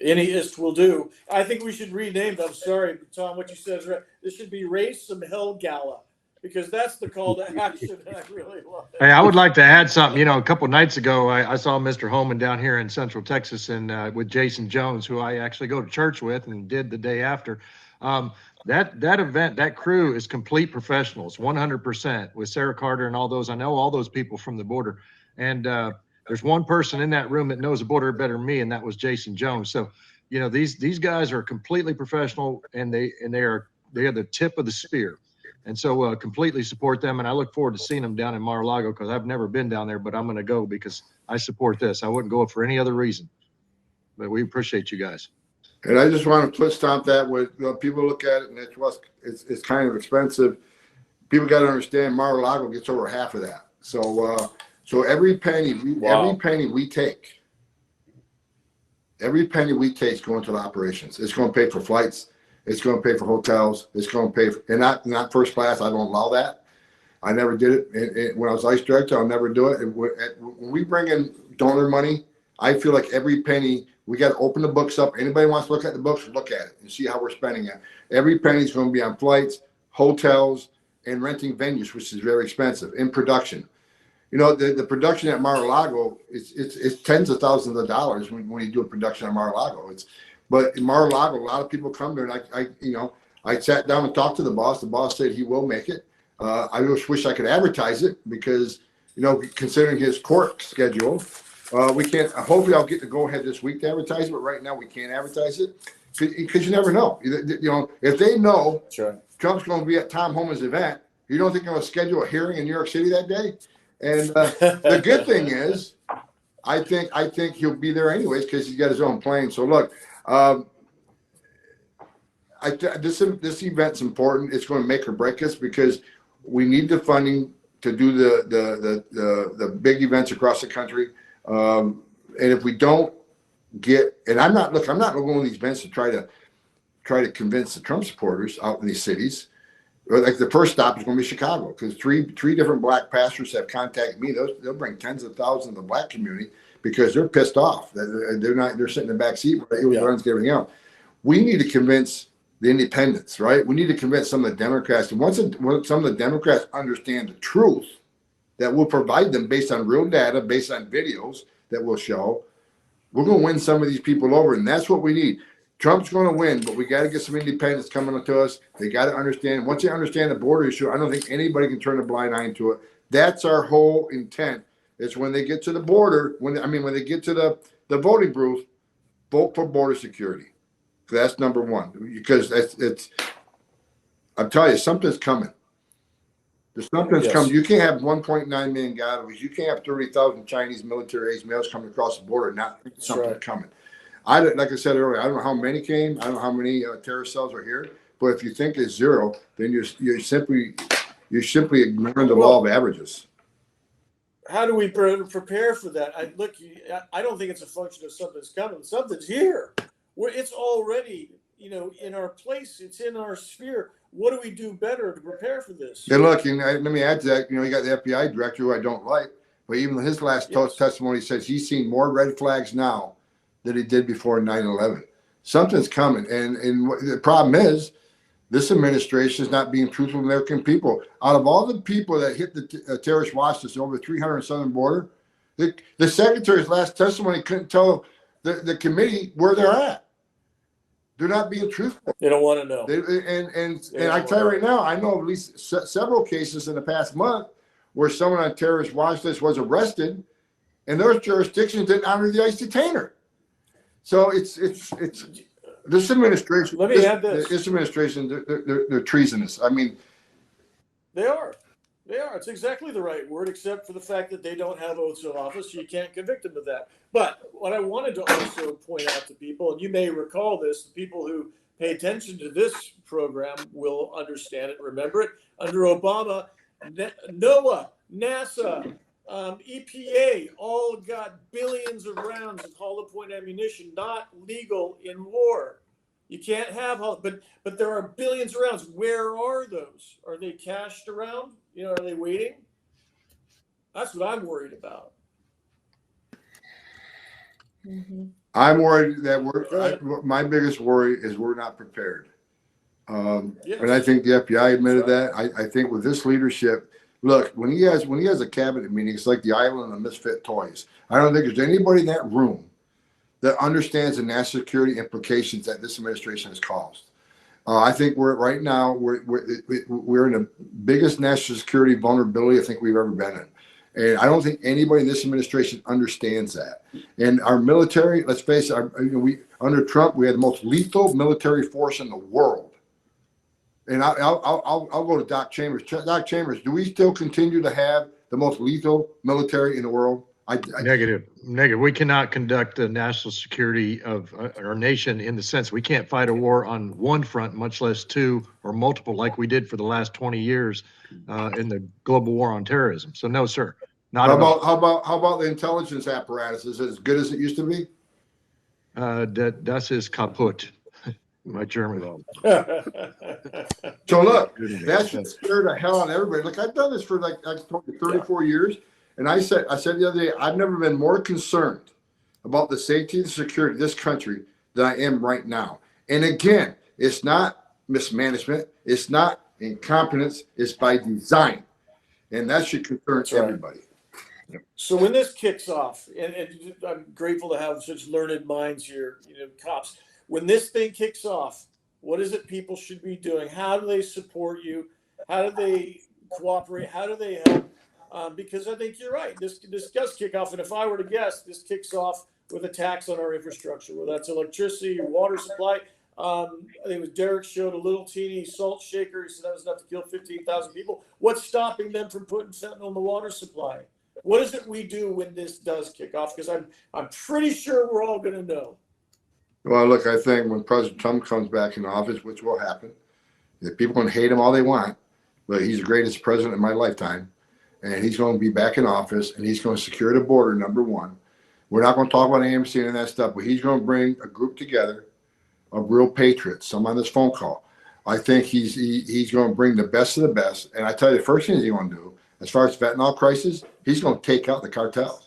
Any ist will do. I think we should rename it. I'm sorry, Tom, what you said is right. This should be Race Some Hell Gala, because that's the call to action that I really love. Hey, I would like to add something. You know, a couple of nights ago, I saw Mr. Homan down here in Central Texas and with Jason Jones, who I actually go to church with and did the day after. That event, that crew is complete professionals, 100%, with Sarah Carter and all those. I know all those people from the border. And there's one person in that room that knows the border better than me, and that was Jason Jones. So, you know, these guys are completely professional, and they are the tip of the spear. And so completely support them. And I look forward to seeing them down in Mar-a-Lago, because I've never been down there, but I'm going to go because I support this. I wouldn't go for any other reason. But we appreciate you guys. And I just want to foot stomp that with people look at it and it's kind of expensive. People got to understand Mar-a-Lago gets over half of that. So every penny we take is going to the operations. It's going to pay for flights. It's going to pay for hotels. It's going to pay for, and not first class. I don't allow that. I never did it. When I was ICE director, I'll never do it. And when we bring in donor money, I feel like every penny, we got to open the books up. Anybody wants to look at the books, look at it and see how we're spending it. Every penny is going to be on flights, hotels, and renting venues, which is very expensive, in production. You know, the production at Mar-a-Lago, it's tens of thousands of dollars when you do a production at Mar-a-Lago. But in Mar-a-Lago, a lot of people come there, and I sat down and talked to the boss. The boss said he will make it. I just wish I could advertise it because, you know, considering his court schedule, we can't. Hopefully, I'll get to go ahead this week to advertise it. But right now, we can't advertise it because you never know. You know, if they know Trump's going to be at Tom Homan's event, you don't think they're going to schedule a hearing in New York City that day? And the good thing is, I think he'll be there anyways because he's got his own plane. So look, this event's important. It's going to make or break us because we need the funding to do the big events across the country. And if we don't get, and I'm not going to these events to try to convince the Trump supporters out in these cities. Like the first stop is going to be Chicago because three different black pastors have contacted me. They'll bring tens of thousands of the black community because they're pissed off. They're sitting in the back seat where it runs everything else. We need to convince the independents, right? We need to convince some of the Democrats. And once some of the Democrats understand the truth that we'll provide them based on real data, based on videos that we'll show, we're going to win some of these people over. And that's what we need. Trump's going to win, but we got to get some independents coming to us. They got to understand. Once they understand the border issue, I don't think anybody can turn a blind eye into it. That's our whole intent. Is when they get to the border, when they get to the voting booth, vote for border security. That's number one, because I'm telling you, something's coming. There's something's coming. You can't have 1.9 million gateways. You can't have 30,000 Chinese military age males coming across the border. Not something coming. Like I said earlier, I don't know how many came. I don't know how many terrorist cells are here. But if you think it's zero, then you're simply ignoring the law of averages. How do we prepare for that? I don't think it's a function of something's coming. Something's here. It's already, in our place. It's in our sphere. What do we do better to prepare for this? Yeah, look, let me add to that. You got the FBI director who I don't like, but even his last testimony says he's seen more red flags now than he did before 9/11. Something's coming, and the problem is this administration is not being truthful to American people. Out of all the people that hit the terrorist watch list over 300 on the southern border, the secretary's last testimony couldn't tell the committee where they're at. They're not being truthful. They don't want to know. And I tell you right now, I know of at least several cases in the past month where someone on terrorist watch list was arrested, and those jurisdictions didn't honor the ICE detainer. So it's this administration. Let me add this. This administration, they're treasonous. I mean, they are. They are. It's exactly the right word, except for the fact that they don't have oaths of office. So you can't convict them of that. But what I wanted to also point out to people, and you may recall this, the people who pay attention to this program will understand it, remember it. Under Obama, NOAA, NASA, EPA all got billions of rounds of hollow point ammunition, not legal in war. You can't have, but there are billions of rounds. Where are those? Are they cached around? You know, are they waiting? That's what I'm worried about. Mm-hmm. I'm worried that my biggest worry is we're not prepared. Yes. And I think the FBI admitted that. I think with this leadership, look, when he has a cabinet meeting, it's like the island of misfit toys. I don't think there's anybody in that room that understands the national security implications that this administration has caused. I think we're in the biggest national security vulnerability I think we've ever been in. And I don't think anybody in this administration understands that. And our military, let's face it, under Trump, we had the most lethal military force in the world. And I'll go to Doc Chambers. Doc Chambers, do we still continue to have the most lethal military in the world? Negative. We cannot conduct the national security of our nation in the sense we can't fight a war on one front, much less two or multiple, like we did for the last 20 years in the global war on terrorism. So no, sir. Not How about the intelligence apparatus? Is it as good as it used to be? Das ist kaputt. My German. So look, that should scare the hell out of everybody. Look, I've done this for like 34 years. And I said the other day, I've never been more concerned about the safety and security of this country than I am right now. And again, it's not mismanagement. It's not incompetence. It's by design. And that should concern everybody. So when this kicks off, and I'm grateful to have such learned minds here, cops, when this thing kicks off, what is it people should be doing? How do they support you? How do they cooperate? How do they help? Because I think you're right. This does kick off. And if I were to guess, this kicks off with attacks on our infrastructure, whether that's electricity or water supply. I think it was Derek showed a little teeny salt shaker. He said that was enough to kill 15,000 people. What's stopping them from putting fentanyl in the water supply? What is it we do when this does kick off? Because I'm pretty sure we're all going to know. Well, look, I think when President Trump comes back in office, which will happen, the people can hate him all they want, but he's the greatest president in my lifetime. And he's going to be back in office, and he's going to secure the border, number one. We're not going to talk about AMC and that stuff, but he's going to bring a group together of real patriots. Some on this phone call. I think he's going to bring the best of the best. And I tell you, the first thing he's going to do, as far as fentanyl crisis, he's going to take out the cartel.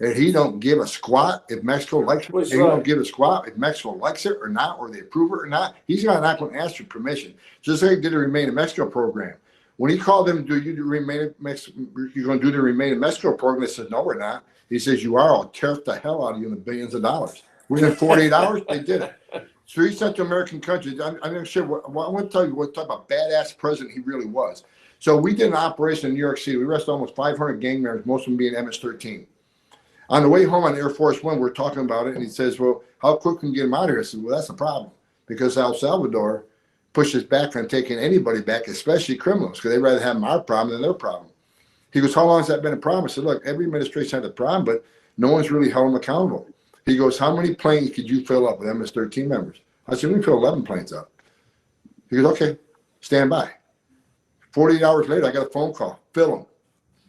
And he don't give a squat if Mexico likes it. He don't give a squat if Mexico likes it or not, or they approve it or not. He's not going to ask for permission. Just like he did the Remain in Mexico program. When he called them, you're going to do the Remain in Mexico program, they said, no, we're not. He says, you are. I'll tariff the hell out of you in the billions of dollars. Within 48 hours, they did it. 3 Central American countries. I'm not sure. I want to tell you what type of badass president he really was. So we did an operation in New York City. We arrested almost 500 gang members, most of them being MS-13. On the way home on Air Force One, we're talking about it, and he says, well, how quick can we get them out of here? I said, well, that's a problem, because El Salvador pushes back on taking anybody back, especially criminals, because they'd rather have our problem than their problem. He goes, how long has that been a problem? I said, look, every administration had a problem, but no one's really held them accountable. He goes, how many planes could you fill up with MS-13 members? I said, we can fill 11 planes up. He goes, okay, stand by. 48 hours later, I got a phone call, fill them.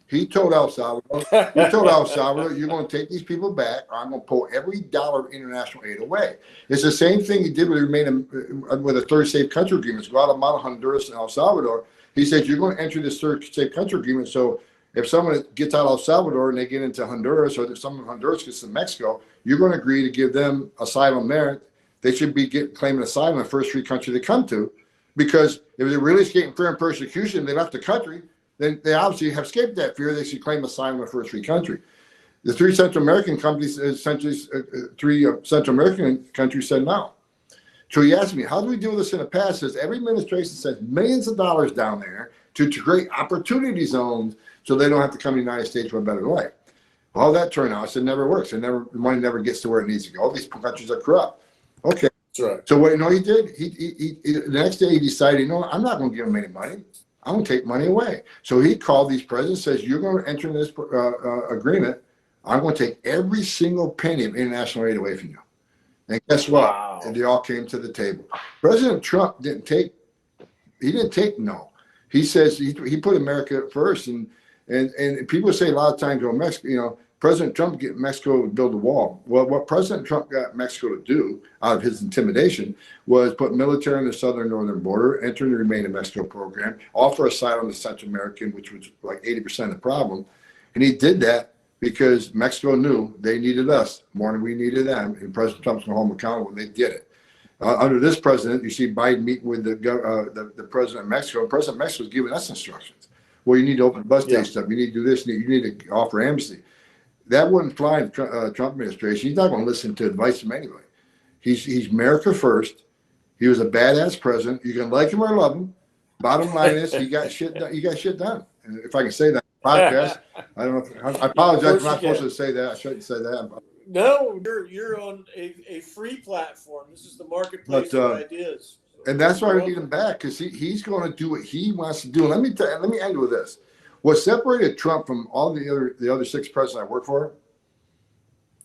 He told El Salvador, you're going to take these people back, or I'm going to pull every dollar of international aid away. It's the same thing he did with the third safe country agreements, Guatemala, Honduras, and El Salvador. He said, you're going to enter this third safe country agreement. So if someone gets out of El Salvador and they get into Honduras, or if someone in Honduras gets to Mexico, you're going to agree to give them asylum there. They should be claiming asylum in the first free country they come to. Because if they're really escaping fear and persecution, they left the country, then they obviously have escaped that fear. They should claim asylum for a free country. The three Central American countries said no. So he asked me, how do we deal with this in the past? Says every administration sends millions of dollars down there to create opportunity zones so they don't have to come to the United States for a better life. Well, that turned out, I said, never works. The money never gets to where it needs to go. All these countries are corrupt. Okay. That's right. So what he did? He the next day he decided, I'm not going to give them any money. I'm going to take money away. So he called these presidents, says, you're going to enter in this agreement. I'm going to take every single penny of international aid away from you. And guess what? Wow. And they all came to the table. President Trump didn't take no. He says he put America first. And people say a lot of times, well, Mexico, President Trump get Mexico to build a wall. Well, what President Trump got Mexico to do out of his intimidation was put military on the southern northern border, enter the Remain in Mexico program, offer asylum to Central American, which was like 80% of the problem. And he did that because Mexico knew they needed us more than we needed them, and President Trump's going to hold them accountable when they did it. Under this president, you see Biden meeting with the president of Mexico, and President of Mexico is giving us instructions. Well, you need to open bus station up. You need to do this. You need to offer amnesty. That wouldn't fly in the Trump administration. He's not going to listen to advice from anybody. He's America first. He was a badass president. You can like him or love him. Bottom line is, he got shit done. He got shit done. And if I can say that. Podcast. I don't know. I apologize. I'm not supposed to say that. I shouldn't say that. No, you're on a free platform. This is the marketplace of ideas. And that's why we need him back, because he's going to do what he wants to do. And let me end with this. What separated Trump from all the other six presidents I worked for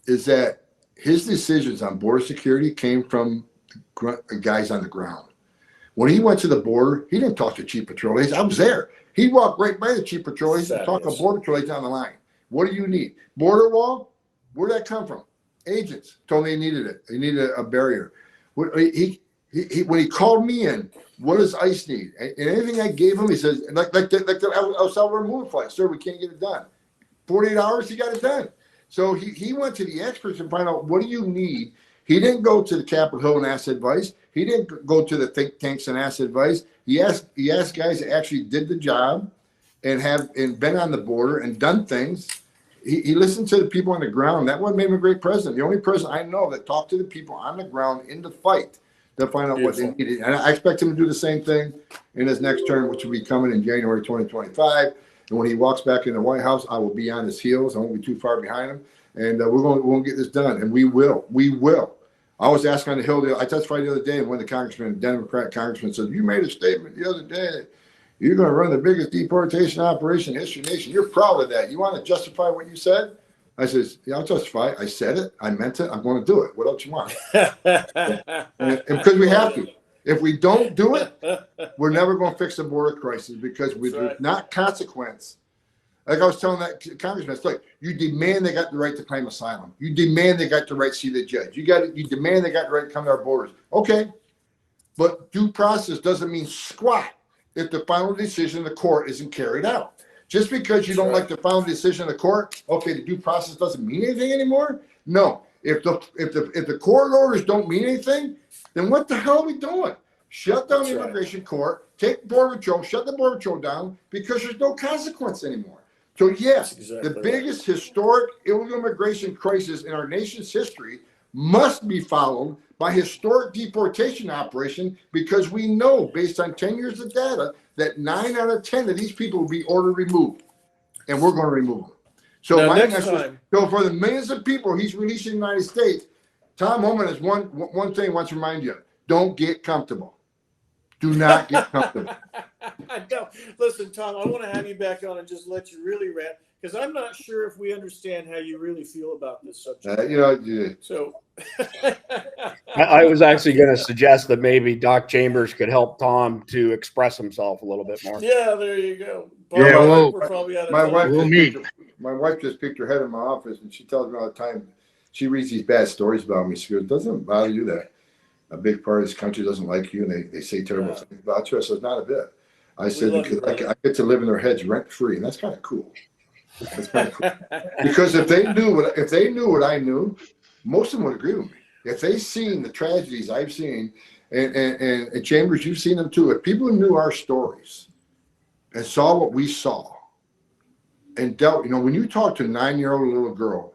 is that his decisions on border security came from guys on the ground. When he went to the border, he didn't talk to chief patrol agents. I was there. He walked right by the chief patrol agents and talked to border patrol agents on the line. What do you need? Border wall? Where'd that come from? Agents told me he needed it. He needed a barrier. When he called me in, what does ICE need? And anything I gave him, he says, like the El Salvador moving flight, sir, we can't get it done. 48 hours, he got it done. So he went to the experts and find out, what do you need? He didn't go to the Capitol Hill and ask advice. He didn't go to the think tanks and ask advice. He asked guys that actually did the job and been on the border and done things. He listened to the people on the ground. That one made him a great president. The only president I know that talked to the people on the ground in the fight to find out what they needed. And I expect him to do the same thing in his next term, which will be coming in January 2025. And when he walks back in the White House, I will be on his heels. I won't be too far behind him. And we're going to get this done. And we will. We will. I was asked on the Hill, I testified the other day, and one of the Democrat congressman said, you made a statement the other day that you're going to run the biggest deportation operation in history nation. You're proud of that. You want to justify what you said? I says, yeah, I'll justify it. I said it. I meant it. I'm going to do it. What else you want? and because we have to. If we don't do it, we're never going to fix the border crisis, because there's not consequence. Like I was telling that congressman, it's like, you demand they got the right to claim asylum. You demand they got the right to see the judge. You demand they got the right to come to our borders. Okay, but due process doesn't mean squat if the final decision of the court isn't carried out. Just because you don't like the final decision of the court, okay, the due process doesn't mean anything anymore? No. If the court orders don't mean anything, then what the hell are we doing? Shut down the immigration court, take border patrol, shut the border patrol down, because there's no consequence anymore. So yes, the biggest historic illegal immigration crisis in our nation's history must be followed by historic deportation operation, because we know, based on 10 years of data, that 9 out of 10 of these people will be ordered removed, and we're going to remove them. So now, my message, so for the millions of people he's releasing in the United States, Tom Homan has one thing I want to remind you: don't get comfortable. Do not get comfortable. No, listen, Tom, I want to have you back on and just let you really rant, because I'm not sure if we understand how you really feel about this subject. So I was actually going to suggest that maybe Doc Chambers could help Tom to express himself a little bit more. Yeah, there you go. Yeah, well, we're probably out of my wife just picked her head in my office, and she tells me all the time, she reads these bad stories about me. She goes, doesn't bother you that a big part of this country doesn't like you and they say terrible things about you? I said, not a bit. I said, because I get to live in their heads rent free, and that's kind of cool. That's kind of cool. Because if they knew what I knew, most of them would agree with me. If they seen the tragedies I've seen, And Chambers, you've seen them too. If people knew our stories and saw what we saw and dealt, when you talk to a 9-year-old little girl,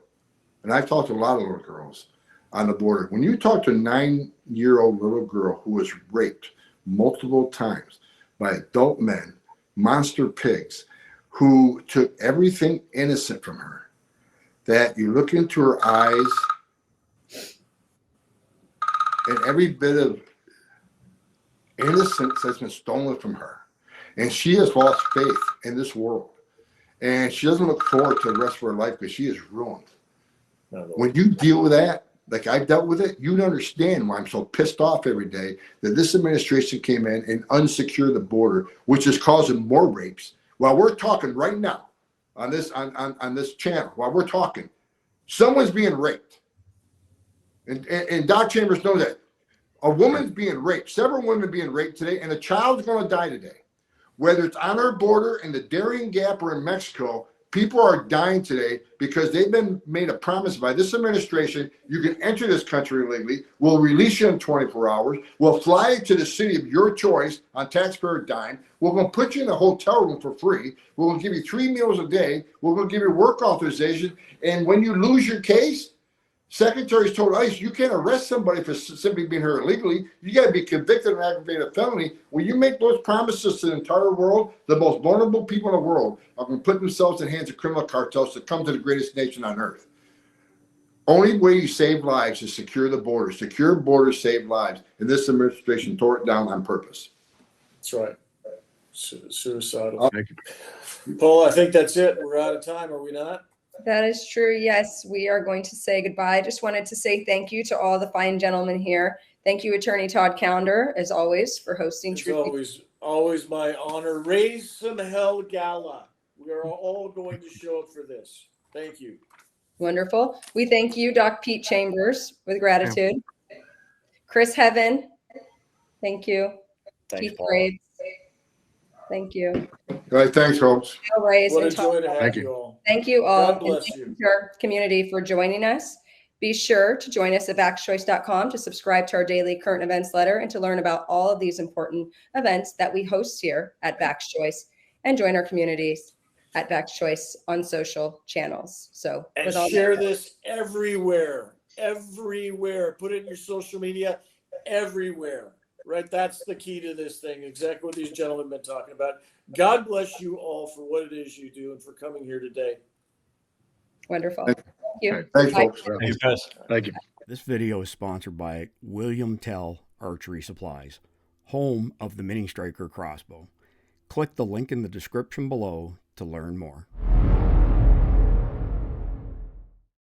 and I've talked to a lot of little girls on the border, when you talk to a 9-year-old little girl who was raped multiple times by adult men, monster pigs, who took everything innocent from her, that you look into her eyes and every bit of innocence has been stolen from her. And she has lost faith in this world. And she doesn't look forward to the rest of her life because she is ruined. When you deal with that, like I've dealt with it, you'd understand why I'm so pissed off every day that this administration came in and unsecured the border, which is causing more rapes. While we're talking right now on this on this channel, while we're talking, someone's being raped. And Doc Chambers knows that. A woman's being raped, several women being raped today, and a child's going to die today. Whether it's on our border in the Darien Gap or in Mexico, people are dying today because they've been made a promise by this administration. You can enter this country illegally. We'll release you in 24 hours. We'll fly you to the city of your choice on taxpayer dime. We're going to put you in a hotel room for free. We're going to give you 3 meals a day. We're going to give you work authorization. And when you lose your case, secretaries told ICE, you can't arrest somebody for simply being here illegally. You got to be convicted of an aggravated felony. When you make those promises to the entire world, the most vulnerable people in the world are going to put themselves in the hands of criminal cartels to come to the greatest nation on earth. Only way you save lives is secure the border. Secure borders save lives. And this administration tore it down on purpose. That's right. Suicidal. Paul, I think that's it. We're out of time, are we not? That is true. Yes, we are going to say goodbye. I just wanted to say thank you to all the fine gentlemen here. Thank you, Attorney Todd Callender, as always, for hosting. It's always my honor. Raise some hell gala. We are all going to show up for this. Thank you. Wonderful. We thank you, Doc Pete Chambers, with gratitude. Chris Heaven, thank you. Thanks, Keith Paul. Graves, thank you. All right, thanks, folks. Reyes What a and joy to Todd. have you all. Thank you all. God bless and thank you. to our community for joining us. Be sure to join us at vaxchoice.com to subscribe to our daily current events letter and to learn about all of these important events that we host here at Vax Choice, and join our communities at Vax Choice on social channels. So And with all share that, this everywhere. Put it in your social media everywhere. Right? That's the key to this thing. Exactly what these gentlemen have been talking about. God bless you all for what it is you do and for coming here today. wonderful. Thank you. Thanks, Bye. folks. Thanks, guys. Thank you. This video is sponsored by William Tell Archery Supplies, home of the Mini Striker Crossbow. Click the link in the description below to learn more.